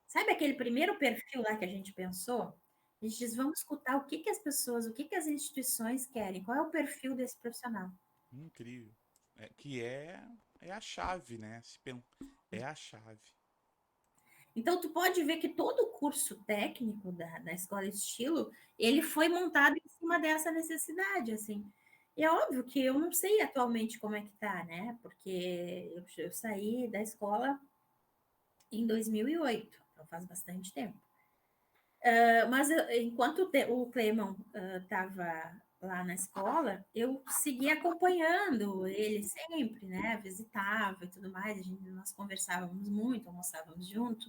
Sabe aquele primeiro perfil lá que a gente pensou? A gente diz, vamos escutar o que as pessoas, o que as instituições querem, qual é o perfil desse profissional. Incrível. É a chave, né? É a chave. Então, tu pode ver que todo o curso técnico da Escola Estilo, ele foi montado em cima dessa necessidade, assim. E é óbvio que eu não sei atualmente como é que tá, né? Porque eu saí da escola em 2008, então faz bastante tempo. Mas enquanto o Clemão estava lá na escola, eu seguia acompanhando ele sempre, né? Visitava e tudo mais. Nós conversávamos muito, almoçávamos junto.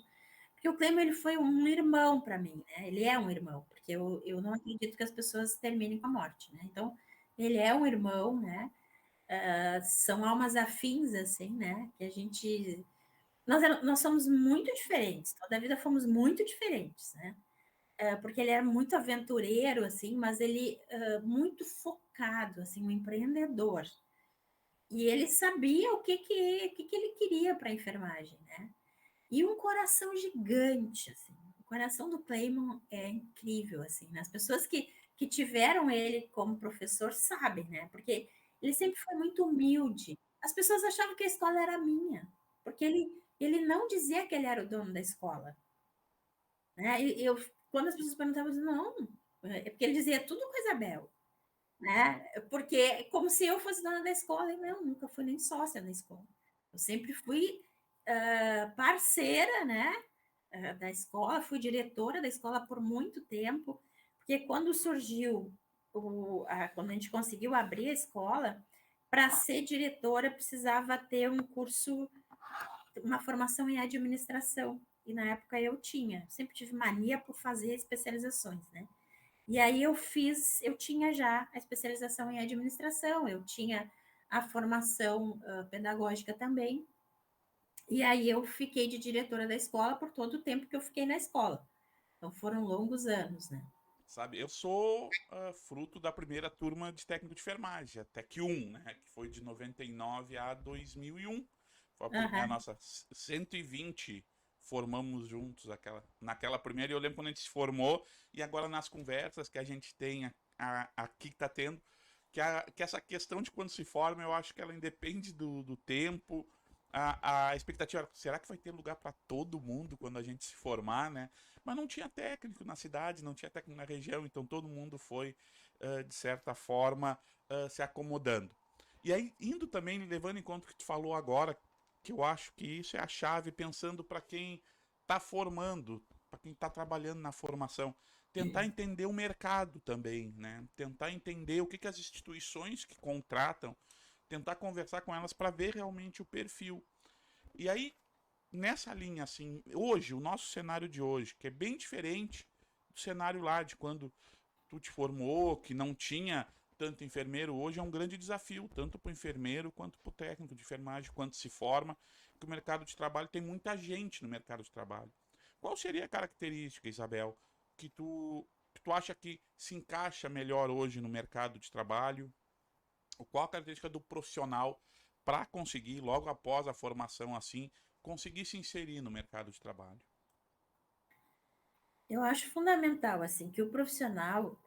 Porque o Clemão ele foi um irmão para mim, né? Ele é um irmão, porque eu não acredito que as pessoas terminem com a morte, né? Então, ele é um irmão, né? São almas afins, assim, né? Que a gente. Nós somos muito diferentes, toda a vida fomos muito diferentes, né? Porque ele era muito aventureiro, assim, mas ele muito focado, assim, um empreendedor. E ele sabia o que ele queria para a enfermagem, né? E um coração gigante, assim. O coração do Clayman é incrível, assim. Né? As pessoas que tiveram ele como professor sabem, né? Porque ele sempre foi muito humilde. As pessoas achavam que a escola era minha, porque ele não dizia que ele era o dono da escola. Né? Quando as pessoas perguntavam, eu dizia, não, é porque ele dizia tudo com a Isabel. Né? Porque é como se eu fosse dona da escola, e não, nunca fui nem sócia da escola. Eu sempre fui parceira, né? da escola, fui diretora da escola por muito tempo, porque quando surgiu, quando a gente conseguiu abrir a escola, para ser diretora precisava ter um curso, uma formação em administração, e na época eu sempre tive mania por fazer especializações, né? E aí eu tinha já a especialização em administração, eu tinha a formação pedagógica também, e aí eu fiquei de diretora da escola por todo o tempo que eu fiquei na escola. Então foram longos anos, né? Sabe, eu sou fruto da primeira turma de técnico de enfermagem, a Tec 1, né? Que foi de 99 a 2001. Foi a Uhum. nossa 120 formamos juntos naquela primeira. E eu lembro quando a gente se formou, e agora nas conversas que a gente tem aqui que tá tendo, que essa questão de quando se forma, eu acho que ela independe do tempo. A expectativa era, será que vai ter lugar para todo mundo quando a gente se formar, né? Mas não tinha técnico na cidade, não tinha técnico na região, então todo mundo foi, de certa forma, se acomodando. E aí, indo também, levando em conta o que tu falou agora, que eu acho que isso é a chave, pensando para quem está formando, para quem está trabalhando na formação, tentar entender o mercado também, né? Tentar entender o que as instituições que contratam, tentar conversar com elas para ver realmente o perfil. E aí, nessa linha, assim, hoje, o nosso cenário de hoje, que é bem diferente do cenário lá de quando tu te formou, que não tinha tanto enfermeiro, hoje é um grande desafio, tanto para o enfermeiro quanto para o técnico de enfermagem, quanto se forma, que o mercado de trabalho tem muita gente no mercado de trabalho. Qual seria a característica, Isabel, que tu acha que se encaixa melhor hoje no mercado de trabalho? Qual a característica do profissional para conseguir, logo após a formação assim, conseguir se inserir no mercado de trabalho? Eu acho fundamental, assim, que o profissional,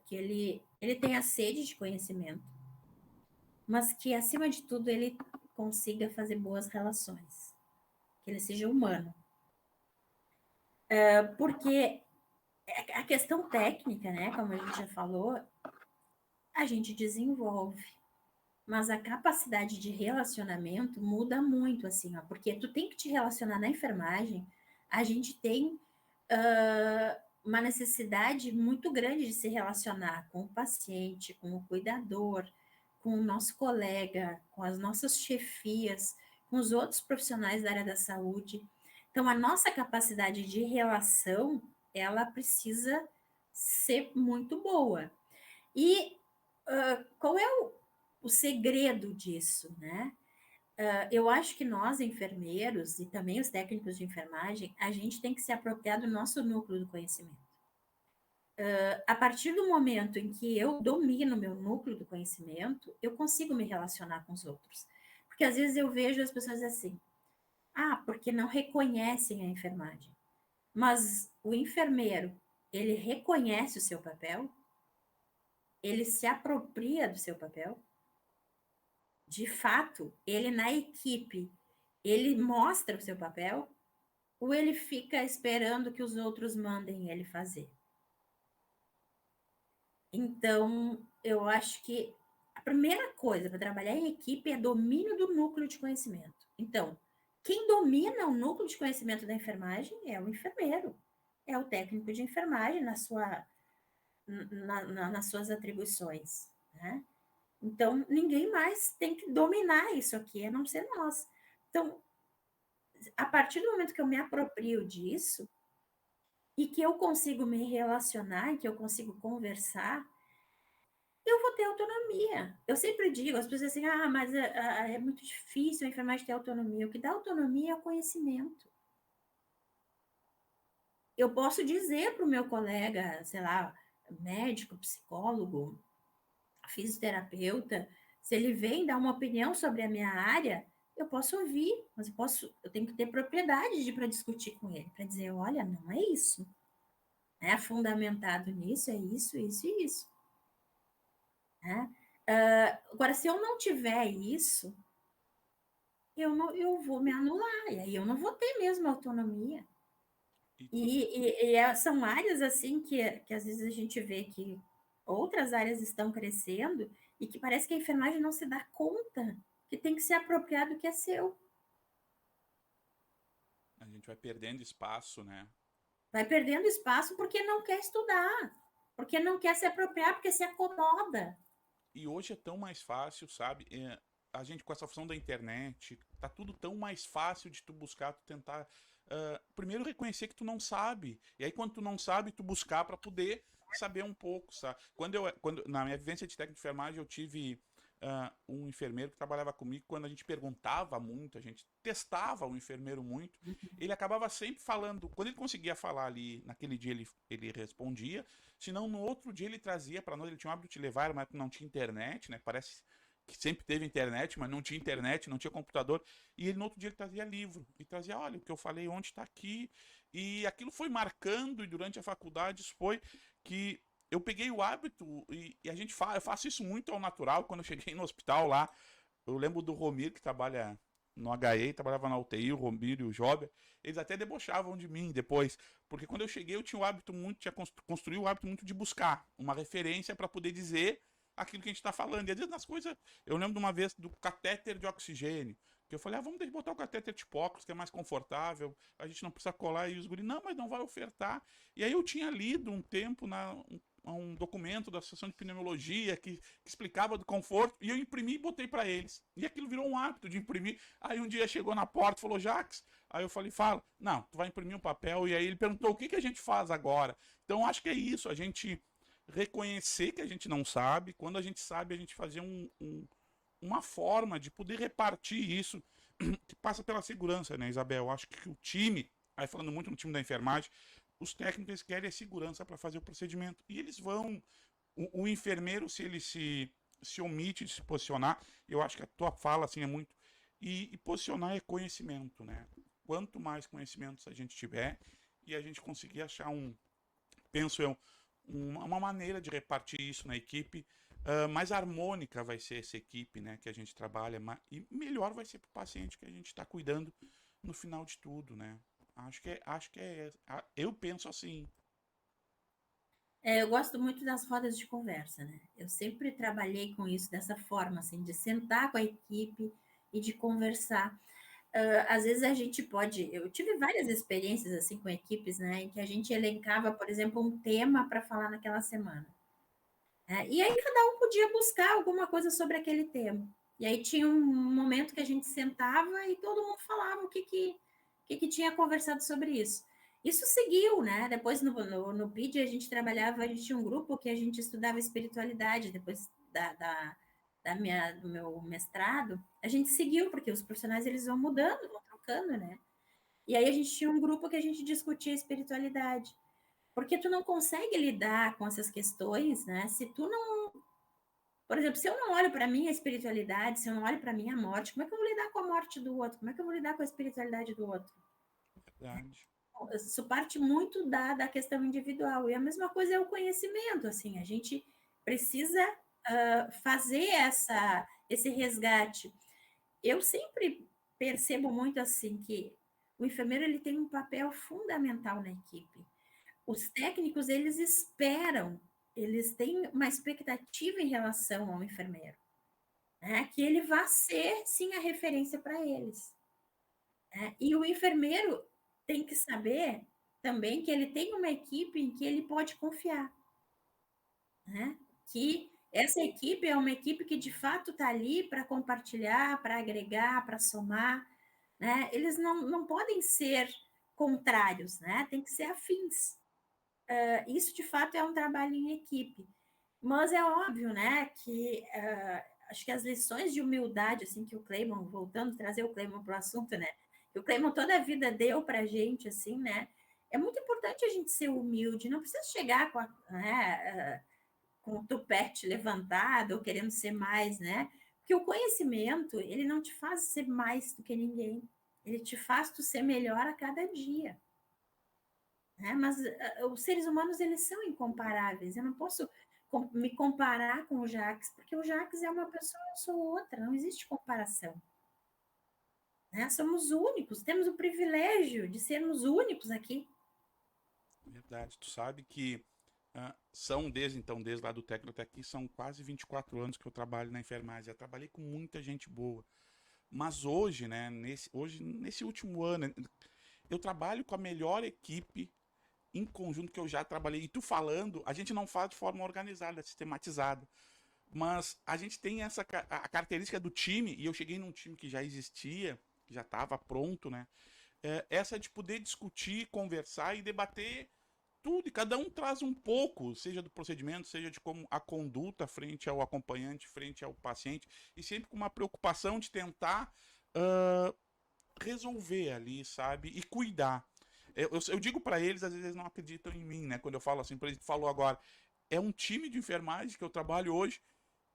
que ele tenha sede de conhecimento, mas que, acima de tudo, ele consiga fazer boas relações, que ele seja humano. Porque a questão técnica, né, como a gente já falou, a gente desenvolve, mas a capacidade de relacionamento muda muito, assim, ó, porque tu tem que te relacionar na enfermagem, a gente tem uma necessidade muito grande de se relacionar com o paciente, com o cuidador, com o nosso colega, com as nossas chefias, com os outros profissionais da área da saúde. Então, a nossa capacidade de relação, ela precisa ser muito boa. E qual é o segredo disso, né? Eu acho que nós, enfermeiros, e também os técnicos de enfermagem, a gente tem que se apropriar do nosso núcleo do conhecimento. A partir do momento em que eu domino meu núcleo do conhecimento, eu consigo me relacionar com os outros. Porque às vezes eu vejo as pessoas assim, porque não reconhecem a enfermagem. Mas o enfermeiro, ele reconhece o seu papel, ele se apropria do seu papel, de fato, ele na equipe, ele mostra o seu papel, ou ele fica esperando que os outros mandem ele fazer? Então, eu acho que a primeira coisa para trabalhar em equipe é domínio do núcleo de conhecimento. Então, quem domina o núcleo de conhecimento da enfermagem é o enfermeiro, é o técnico de enfermagem nas suas atribuições, né? Então, ninguém mais tem que dominar isso aqui, a não ser nós. Então, a partir do momento que eu me aproprio disso e que eu consigo me relacionar, e que eu consigo conversar, eu vou ter autonomia. Eu sempre digo, as pessoas dizem assim, mas é muito difícil a enfermagem ter autonomia. O que dá autonomia é o conhecimento. Eu posso dizer para o meu colega, sei lá, médico, psicólogo, fisioterapeuta, se ele vem dar uma opinião sobre a minha área, eu posso ouvir, mas eu tenho que ter propriedade para discutir com ele, para dizer, olha, não é isso. É fundamentado nisso, é isso, isso e isso. Né? Agora, se eu não tiver isso, eu vou me anular, e aí eu não vou ter mesmo autonomia. São áreas assim que às vezes a gente vê que outras áreas estão crescendo e que parece que a enfermagem não se dá conta que tem que se apropriar do que é seu. gente vai perdendo espaço, né? Vai perdendo espaço porque não quer estudar, porque não quer se apropriar, porque se acomoda. E hoje é tão mais fácil, sabe? A gente com essa função da internet, tá tudo tão mais fácil de tu buscar, tu tentar primeiro reconhecer que tu não sabe. E aí quando tu não sabe, tu buscar para poder saber um pouco, sabe? Quando na minha vivência de técnico de enfermagem eu tive um enfermeiro que trabalhava comigo, quando a gente perguntava muito, a gente testava o enfermeiro muito, ele acabava sempre falando, quando ele conseguia falar ali, naquele dia ele respondia, senão no outro dia ele trazia para nós, ele tinha o hábito de levar, mas não tinha internet, né? Parece que sempre teve internet, mas não tinha internet, não tinha computador. E ele no outro dia ele trazia livro. E trazia, olha, o que eu falei ontem está aqui. E aquilo foi marcando, e durante a faculdade isso foi que eu peguei o hábito, e a gente eu faço isso muito ao natural, quando eu cheguei no hospital lá, eu lembro do Romir, que trabalha no HE, trabalhava na UTI, o Romir e o Jober, eles até debochavam de mim depois, porque quando eu cheguei eu tinha o hábito muito, tinha construído o hábito muito de buscar uma referência para poder dizer aquilo que a gente está falando. E às vezes nas coisas, eu lembro de uma vez do catéter de oxigênio, que eu falei, vamos botar o catéter tipo óculos, que é mais confortável, a gente não precisa colar, e os guri, não, mas não vai ofertar. E aí eu tinha lido um tempo um documento da Associação de Pneumologia que explicava do conforto, e eu imprimi e botei para eles. E aquilo virou um hábito de imprimir. Aí um dia chegou na porta e falou, Jax, aí eu falei, fala, não, tu vai imprimir um papel, e aí ele perguntou, o que a gente faz agora? Então acho que é isso, a gente reconhecer que a gente não sabe, quando a gente sabe, a gente fazer uma forma de poder repartir isso, que passa pela segurança, né, Isabel? Acho que o time, aí falando muito no time da enfermagem, os técnicos querem a segurança para fazer o procedimento. E eles vão. O enfermeiro, se ele se omite de se posicionar, eu acho que a tua fala assim é muito. E posicionar é conhecimento, né? Quanto mais conhecimentos a gente tiver e a gente conseguir achar penso eu, uma maneira de repartir isso na equipe, mais harmônica vai ser essa equipe, né, que a gente trabalha, e melhor vai ser para o paciente que a gente está cuidando no final de tudo, né? Eu penso assim. Eu gosto muito das rodas de conversa, né? Eu sempre trabalhei com isso dessa forma, assim, de sentar com a equipe e de conversar. Às vezes a gente pode. Eu tive várias experiências assim com equipes, né, em que a gente elencava, por exemplo, um tema para falar naquela semana. E aí cada um podia buscar alguma coisa sobre aquele tema. E aí tinha um momento que a gente sentava e todo mundo falava o que tinha conversado sobre isso. Isso seguiu, né? Depois no PID a gente trabalhava, a gente tinha um grupo que a gente estudava espiritualidade, depois do meu mestrado, a gente seguiu, porque os profissionais eles vão mudando, vão trocando, né? E aí a gente tinha um grupo que a gente discutia espiritualidade. Porque tu não consegue lidar com essas questões, né? Se tu não, por exemplo, se eu não olho para mim a espiritualidade, se eu não olho para mim a morte, como é que eu vou lidar com a morte do outro? Como é que eu vou lidar com a espiritualidade do outro? Verdade. Isso parte muito da questão individual. E a mesma coisa é o conhecimento, assim, a gente precisa fazer esse resgate. Eu sempre percebo muito assim que o enfermeiro ele tem um papel fundamental na equipe. Os técnicos, eles esperam, eles têm uma expectativa em relação ao enfermeiro, né? Que ele vá ser, sim, a referência para eles. Né? E o enfermeiro tem que saber também que ele tem uma equipe em que ele pode confiar, né? Que essa equipe é uma equipe que, de fato, está ali para compartilhar, para agregar, para somar, né? Eles não podem ser contrários, né? Tem que ser afins. Isso de fato é um trabalho em equipe. Mas é óbvio, né, que acho que as lições de humildade, assim, que o Cleimon, voltando a trazer o Cleimon para o assunto, né, que o Cleimon toda a vida deu para a gente, assim, né, é muito importante a gente ser humilde, não precisa chegar com o tupete levantado ou querendo ser mais, né, porque o conhecimento, ele não te faz ser mais do que ninguém, ele te faz tu ser melhor a cada dia. Né? Mas os seres humanos, eles são incomparáveis. Eu não posso me comparar com o Jacques, porque o Jacques é uma pessoa, eu sou outra, não existe comparação. Né? Somos únicos, temos o privilégio de sermos únicos aqui. Verdade. Tu sabe que desde lá do técnico até aqui, são quase 24 anos que eu trabalho na enfermagem. Eu trabalhei com muita gente boa. Mas hoje, né, nesse último ano, eu trabalho com a melhor equipe em conjunto que eu já trabalhei. E tu falando, a gente não faz de forma organizada, sistematizada. Mas a gente tem a característica do time, e eu cheguei num time que já existia, que já estava pronto, né? Essa de poder discutir, conversar e debater tudo, e cada um traz um pouco, seja do procedimento, seja de como a conduta frente ao acompanhante, frente ao paciente, e sempre com uma preocupação de tentar uh, resolver ali, sabe? E cuidar. Eu digo para eles, às vezes eles não acreditam em mim, né? Quando eu falo assim, por exemplo, falou agora, é um time de enfermagem que eu trabalho hoje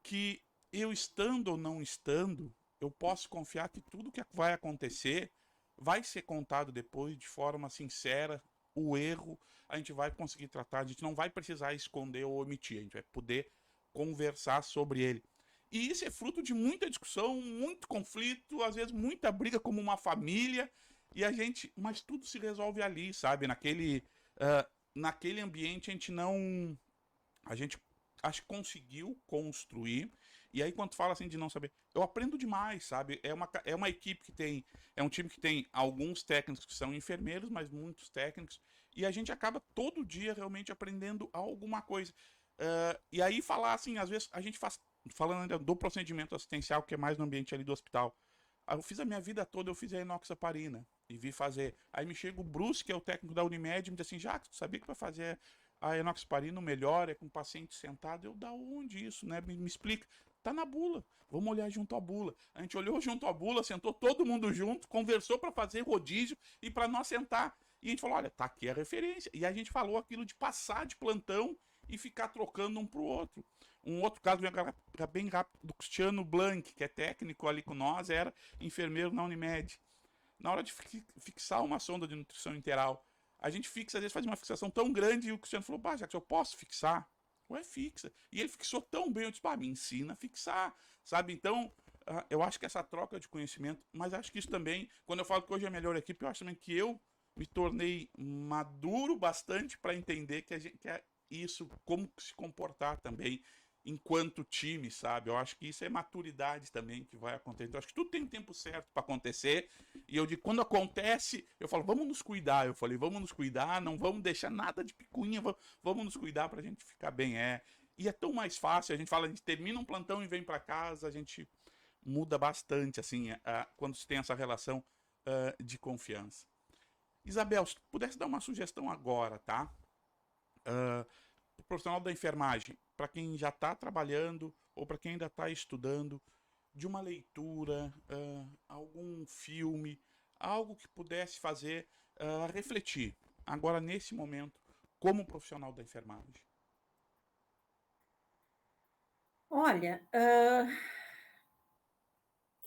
que eu estando ou não estando, eu posso confiar que tudo que vai acontecer vai ser contado depois de forma sincera. O erro a gente vai conseguir tratar, a gente não vai precisar esconder ou omitir, a gente vai poder conversar sobre ele. E isso é fruto de muita discussão, muito conflito, às vezes muita briga como uma família, e a gente, mas tudo se resolve ali, sabe? Naquele ambiente a gente não, a gente acho que conseguiu construir. E aí, quando fala assim de não saber, eu aprendo demais, sabe? É uma equipe que tem. É um time que tem alguns técnicos que são enfermeiros, mas muitos técnicos. E a gente acaba todo dia realmente aprendendo alguma coisa. E aí, falar assim, às vezes a gente faz. Falando ainda do procedimento assistencial, que é mais no ambiente ali do hospital. Eu fiz a minha vida toda, eu fiz a enoxaparina. E vi fazer. Aí me chega o Bruce, que é o técnico da Unimed, e me diz assim: Jacques, tu sabia que para fazer a enoxaparina o melhor é com o paciente sentado? Eu, da onde isso, né? Me explica. Tá na bula. Vamos olhar junto à bula. A gente olhou junto à bula, sentou todo mundo junto, conversou para fazer rodízio e para nós sentar. E a gente falou: olha, tá aqui a referência. E a gente falou aquilo de passar de plantão e ficar trocando um pro outro. Um outro caso bem rápido do Cristiano Blanc, que é técnico ali com nós, era enfermeiro na Unimed. Na hora de fixar uma sonda de nutrição interal, a gente fixa, às vezes faz uma fixação tão grande e o Cristiano falou: bah, já que eu posso fixar? Ué, fixa. E ele fixou tão bem, eu disse: bah, me ensina a fixar, sabe? Então, eu acho que essa troca de conhecimento, mas acho que isso também, quando eu falo que hoje é a melhor equipe, eu acho também que eu me tornei maduro bastante para entender que a gente quer isso, como se comportar também enquanto time, sabe? Eu acho que isso é maturidade também que vai acontecer. Então, acho que tudo tem tempo certo para acontecer. E eu digo, quando acontece, eu falo, vamos nos cuidar. Eu falei, vamos nos cuidar, não vamos deixar nada de picuinha, vamos nos cuidar pra gente ficar bem. E é tão mais fácil, a gente fala, a gente termina um plantão e vem para casa, a gente muda bastante, assim, quando se tem essa relação de confiança. Isabel, se tu pudesse dar uma sugestão agora, tá? O profissional da enfermagem, para quem já está trabalhando ou para quem ainda está estudando, de uma leitura, algum filme, algo que pudesse fazer refletir, agora nesse momento, como profissional da enfermagem. Olha,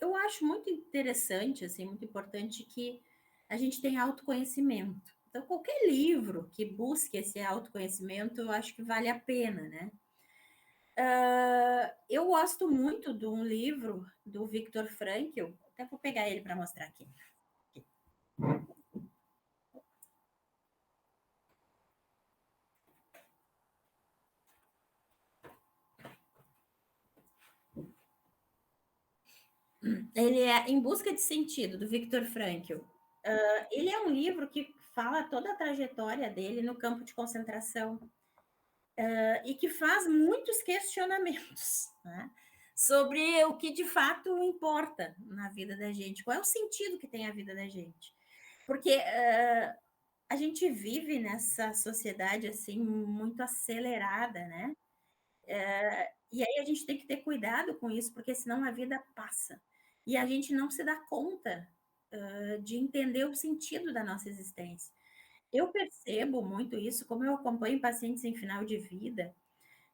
eu acho muito interessante, assim, muito importante que a gente tenha autoconhecimento. Então, qualquer livro que busque esse autoconhecimento, eu acho que vale a pena, né? Eu gosto muito de um livro do Viktor Frankl, até vou pegar ele para mostrar aqui. Ele é Em Busca de Sentido, do Viktor Frankl. Ele é um livro que fala toda a trajetória dele no campo de concentração e que faz muitos questionamentos, né, sobre o que de fato importa na vida da gente, qual é o sentido que tem a vida da gente. Porque a gente vive nessa sociedade assim muito acelerada, né? E aí a gente tem que ter cuidado com isso, porque senão a vida passa. E a gente não se dá conta de entender o sentido da nossa existência. Eu percebo muito isso, como eu acompanho pacientes em final de vida,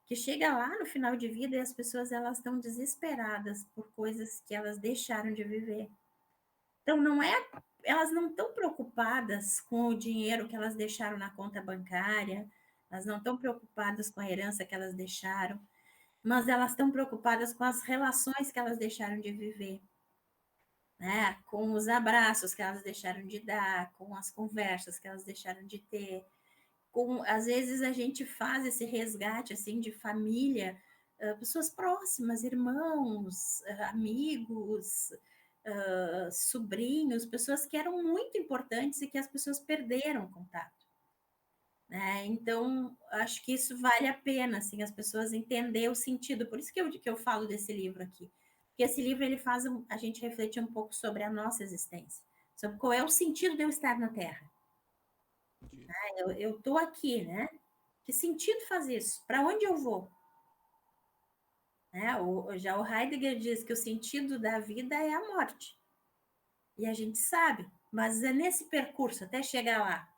que chega lá no final de vida e as pessoas elas estão desesperadas por coisas que elas deixaram de viver. Então elas não estão preocupadas com o dinheiro que elas deixaram na conta bancária, elas não estão preocupadas com a herança que elas deixaram, mas elas estão preocupadas com as relações que elas deixaram de viver, né? Com os abraços que elas deixaram de dar, com as conversas que elas deixaram de ter. Às vezes a gente faz esse resgate assim de família, pessoas próximas, irmãos, amigos, sobrinhos, pessoas que eram muito importantes e que as pessoas perderam contato, né? Então, acho que isso vale a pena, assim, as pessoas entenderem o sentido. Por isso que eu falo desse livro aqui. Porque esse livro, ele faz a gente refletir um pouco sobre a nossa existência, sobre qual é o sentido de eu estar na Terra. Entendi. Eu estou aqui, né? Que sentido faz isso? Para onde eu vou? Né? Já o Heidegger diz que o sentido da vida é a morte. E a gente sabe, mas é nesse percurso até chegar lá,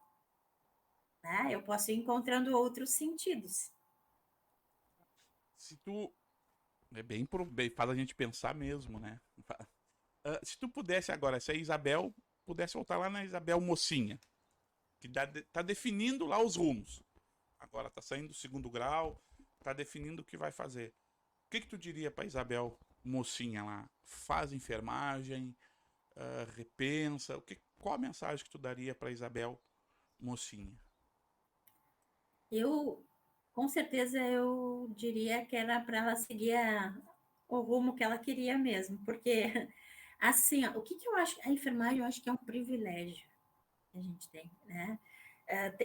né? Eu posso ir encontrando outros sentidos. Se tu. É bem, faz a gente pensar mesmo, né? Se tu pudesse agora, se a Isabel pudesse voltar lá na Isabel mocinha, que tá definindo lá os rumos. Agora tá saindo do segundo grau, tá definindo o que vai fazer. O que tu diria pra Isabel mocinha lá? Faz enfermagem, repensa. Qual a mensagem que tu daria pra Isabel mocinha? Com certeza, eu diria que era para ela seguir o rumo que ela queria mesmo, porque, assim, ó, o que eu acho, a enfermagem eu acho que é um privilégio que a gente tem, né?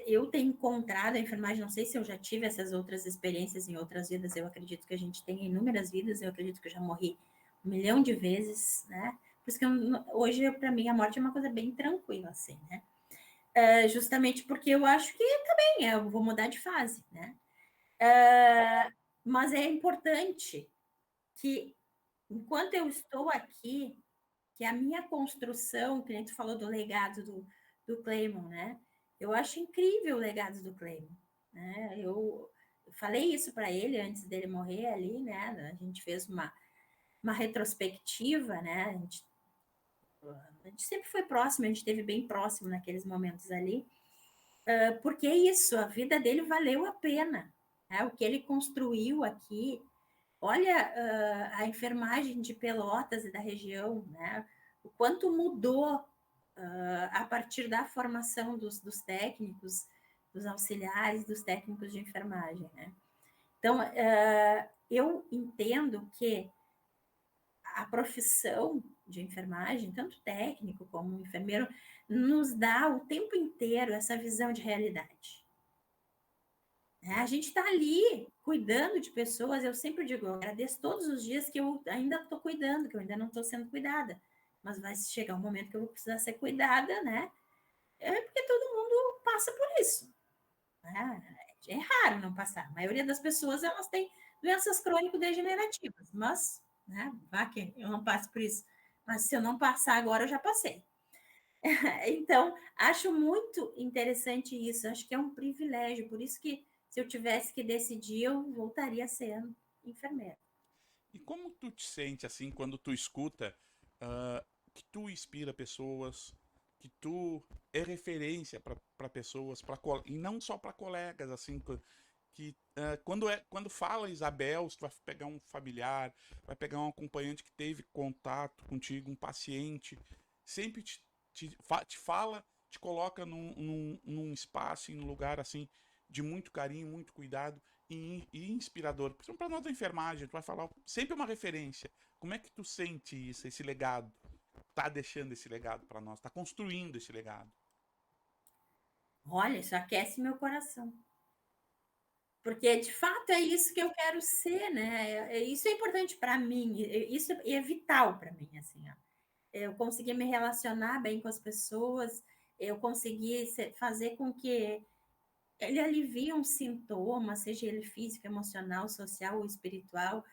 Eu tenho encontrado a enfermagem, não sei se eu já tive essas outras experiências em outras vidas, eu acredito que a gente tem inúmeras vidas, eu acredito que eu já morri 1 milhão de vezes, né? Por isso que hoje, para mim, a morte é uma coisa bem tranquila, assim, né? Justamente porque eu acho que também eu vou mudar de fase, né? Mas é importante que, enquanto eu estou aqui, que a minha construção, que a gente falou do legado do Clayman, né? Eu acho incrível o legado do Clayman, né? Eu falei isso para ele antes dele morrer ali, né? A gente fez uma retrospectiva, né? A gente sempre foi próximo, a gente esteve bem próximo naqueles momentos ali, porque é isso, a vida dele valeu a pena, né? O que ele construiu aqui. Olha, a enfermagem de Pelotas e da região, né? O quanto mudou a partir da formação dos técnicos, dos auxiliares, dos técnicos de enfermagem, né? Então, eu entendo que a profissão de enfermagem, tanto técnico como enfermeiro, nos dá o tempo inteiro essa visão de realidade. A gente está ali cuidando de pessoas. Eu sempre digo, eu agradeço todos os dias que eu ainda estou cuidando, que eu ainda não estou sendo cuidada. Mas vai chegar um momento que eu vou precisar ser cuidada, né? Porque todo mundo passa por isso. Né? É raro não passar. A maioria das pessoas, elas têm doenças crônico-degenerativas. Mas, né, vá que eu não passo por isso. Mas se eu não passar agora, eu já passei. Então, acho muito interessante isso. Acho que é um privilégio. Por isso que, se eu tivesse que decidir, eu voltaria a ser enfermeira. E como tu te sente assim quando tu escuta que tu inspira pessoas, que tu é referência para pessoas, e não só para colegas, assim, que quando fala Isabel, tu vai pegar um familiar, vai pegar um acompanhante que teve contato contigo, um paciente, sempre te fala, te coloca num espaço, em um lugar assim de muito carinho, muito cuidado e inspirador. Principalmente para nós da enfermagem, tu vai falar sempre uma referência. Como é que tu sente isso, esse legado? Tá deixando esse legado para nós, tá construindo esse legado. Olha, isso aquece meu coração. Porque, de fato, é isso que eu quero ser, né? Isso é importante para mim, isso é vital para mim, assim, ó. Eu consegui me relacionar bem com as pessoas, eu consegui fazer com que ele alivie um sintoma, seja ele físico, emocional, social ou espiritual.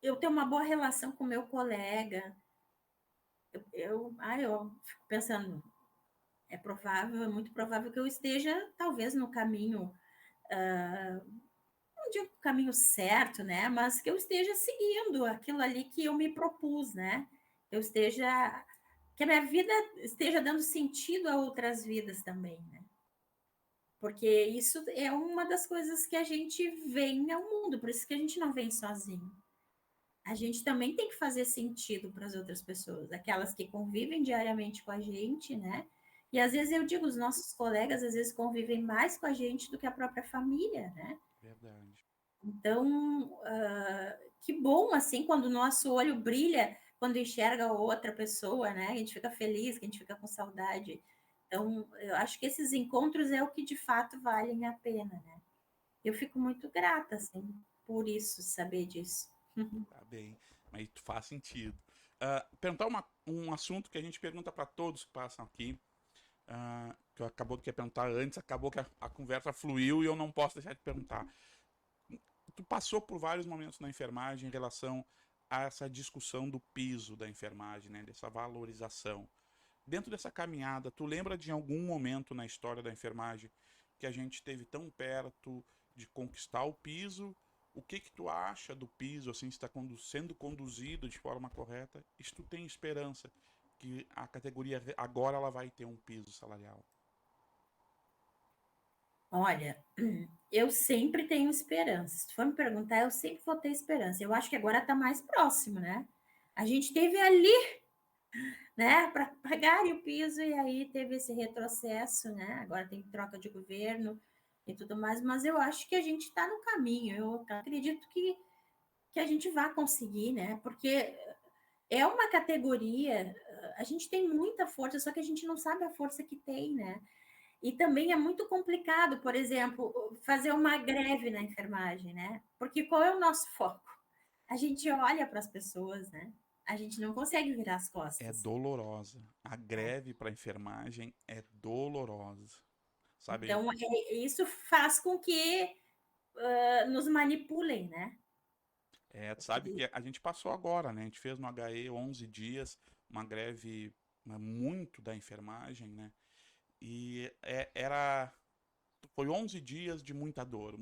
Eu tenho uma boa relação com meu colega. Eu fico pensando, é muito provável que eu esteja, talvez, no caminho, não digo caminho certo, né? Mas que eu esteja seguindo aquilo ali que eu me propus, né? Que a minha vida esteja dando sentido a outras vidas também, né? Porque isso é uma das coisas que a gente vem ao mundo, por isso que a gente não vem sozinho. A gente também tem que fazer sentido para as outras pessoas, aquelas que convivem diariamente com a gente, né? E às vezes eu digo, os nossos colegas às vezes convivem mais com a gente do que a própria família, né? Verdade. Então, que bom, assim, quando o nosso olho brilha, quando enxerga outra pessoa, né? A gente fica feliz, que a gente fica com saudade. Então, eu acho que esses encontros é o que de fato valem a pena, né? Eu fico muito grata, assim, por isso, saber disso. Tá bem, mas faz sentido. Perguntar um assunto que a gente pergunta para todos que passam aqui, que eu acabou que ia perguntar antes, acabou que a conversa fluiu e eu não posso deixar de perguntar. Tu passou por vários momentos na enfermagem em relação a essa discussão do piso da enfermagem, né, dessa valorização. Dentro dessa caminhada, tu lembra de algum momento na história da enfermagem que a gente esteve tão perto de conquistar o piso? O que que tu acha do piso, assim, está sendo conduzido de forma correta? E se tu tem esperança que a categoria agora ela vai ter um piso salarial? Olha, eu sempre tenho esperança. Se tu for me perguntar, eu sempre vou ter esperança. Eu acho que agora está mais próximo, né? A gente teve ali, né, para pagar o piso e aí teve esse retrocesso, né? Agora tem troca de governo e tudo mais, mas eu acho que a gente está no caminho. Eu acredito que a gente vai conseguir, né? Porque é uma categoria, a gente tem muita força, só que a gente não sabe a força que tem, né? E também é muito complicado, por exemplo, fazer uma greve na enfermagem, né? Porque qual é o nosso foco? A gente olha para as pessoas, né? A gente não consegue virar as É costas. dolorosa. A Né? greve para enfermagem é dolorosa. Sabe, Então, isso faz com que nos manipulem, né? sabe que a gente passou agora, né? A gente fez no HE 11 dias, uma greve, né, muito da enfermagem, né? E foi 11 dias de muita dor,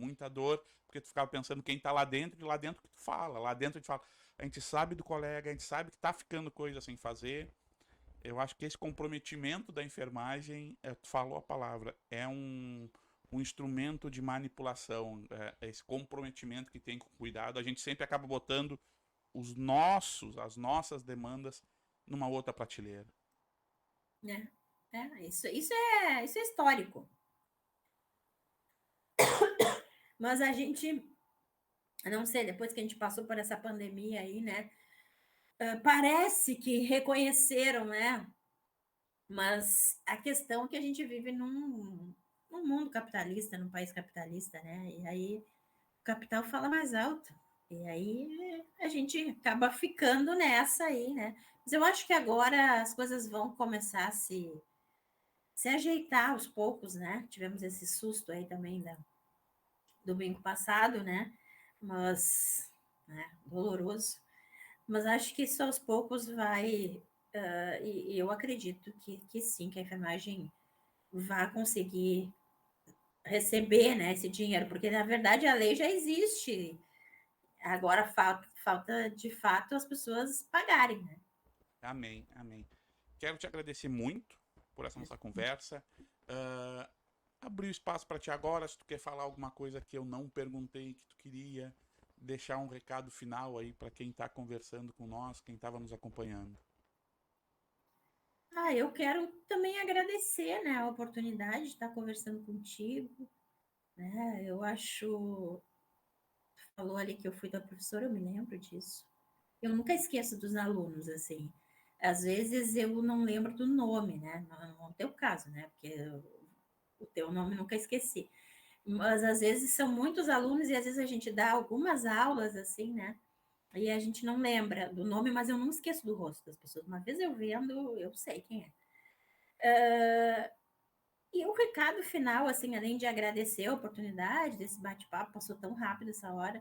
porque tu ficava pensando quem tá lá dentro e lá dentro que tu fala, lá dentro a gente fala, a gente sabe do colega, a gente sabe que tá ficando coisa sem fazer. Eu acho que esse comprometimento da enfermagem, tu falou a palavra, é um instrumento de manipulação, esse comprometimento que tem com cuidado, a gente sempre acaba botando as nossas demandas numa outra prateleira. Né? Isso é histórico. Mas a gente, não sei, depois que a gente passou por essa pandemia aí, né? Parece que reconheceram, né? Mas a questão é que a gente vive num mundo capitalista, num país capitalista, né? E aí o capital fala mais alto. E aí a gente acaba ficando nessa aí, né? Mas eu acho que agora as coisas vão começar a se ajeitar aos poucos, né? Tivemos esse susto aí também domingo passado, né? Mas, né, doloroso. Mas acho que isso aos poucos vai. E eu acredito que sim, que a enfermagem vai conseguir receber, né, esse dinheiro, porque na verdade a lei já existe. Agora falta de fato as pessoas pagarem, né? Amém, amém. Quero te agradecer muito por essa nossa conversa. Uh, Abrir o espaço para ti agora, se tu quer falar alguma coisa que eu não perguntei que tu queria, deixar um recado final aí para quem está conversando com nós, quem estava nos acompanhando. Eu quero também agradecer, né, a oportunidade de estar conversando contigo, né? Eu acho, falou ali que eu fui tua professora, eu me lembro disso. Eu nunca esqueço dos alunos, assim. Às vezes eu não lembro do nome, né? Não é o teu caso, né? Porque o teu nome nunca esqueci. Mas às vezes são muitos alunos e às vezes a gente dá algumas aulas, assim, né? E a gente não lembra do nome, mas eu não esqueço do rosto das pessoas. Uma vez eu vendo, eu sei quem é. E o recado final, assim, além de agradecer a oportunidade desse bate-papo, passou tão rápido essa hora,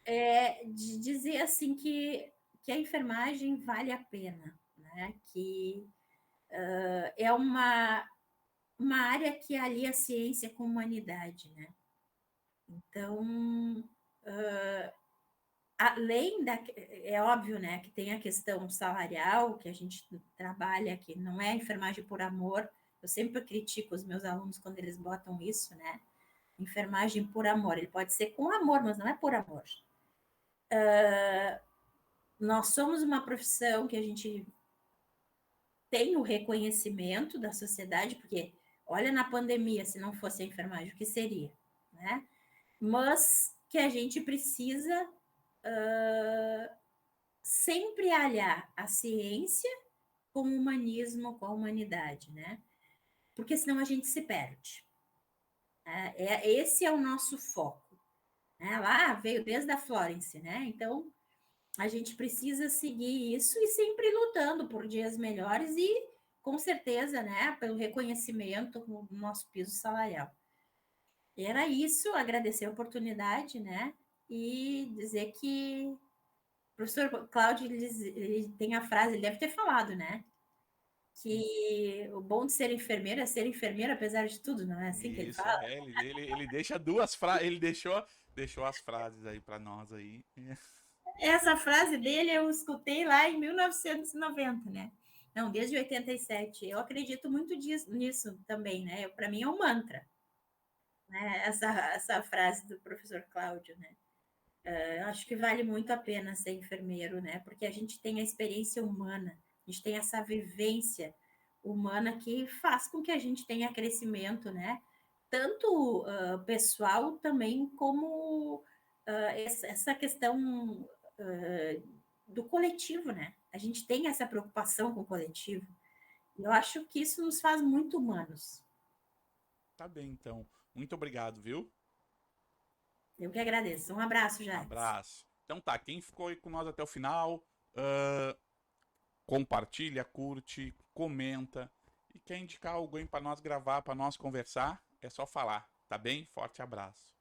é de dizer, assim, que a enfermagem vale a pena, né? Que é uma área que alia a ciência com a humanidade, né? Então, além da. É óbvio, né, que tem a questão salarial, que a gente trabalha, que não é enfermagem por amor. Eu sempre critico os meus alunos quando eles botam isso, né? Enfermagem por amor. Ele pode ser com amor, mas não é por amor. Nós somos uma profissão que a gente tem o reconhecimento da sociedade, porque olha na pandemia, se não fosse a enfermagem, o que seria, né? Mas que a gente precisa sempre aliar a ciência com o humanismo, com a humanidade, né? Porque senão a gente se perde. Esse é o nosso foco. Né? Lá veio desde a Florence, né? Então, a gente precisa seguir isso e sempre lutando por dias melhores e, com certeza, né, pelo reconhecimento do nosso piso salarial. Era isso, agradecer a oportunidade, né, e dizer que o professor Cláudio, ele tem a frase, ele deve ter falado, né, que o bom de ser enfermeiro é ser enfermeiro apesar de tudo, não é assim que ele Isso, fala? ele deixa duas frases, ele deixou as frases aí para nós aí. Essa frase dele eu escutei lá em 1990, né? Não, desde 87. Eu acredito muito nisso também, né? Para mim é um mantra, né? Essa frase do professor Cláudio, né? Eu acho que vale muito a pena ser enfermeiro, né? Porque a gente tem a experiência humana, a gente tem essa vivência humana que faz com que a gente tenha crescimento, né? Tanto pessoal também como essa questão do coletivo, né? A gente tem essa preocupação com o coletivo. E eu acho que isso nos faz muito humanos. Tá bem, então. Muito obrigado, viu? Eu que agradeço. Um abraço, Jacques. Abraço. Então tá, quem ficou aí com nós até o final, uh, compartilha, curte, comenta. E quer indicar alguém para nós gravar, para nós conversar, é só falar, tá bem? Forte abraço.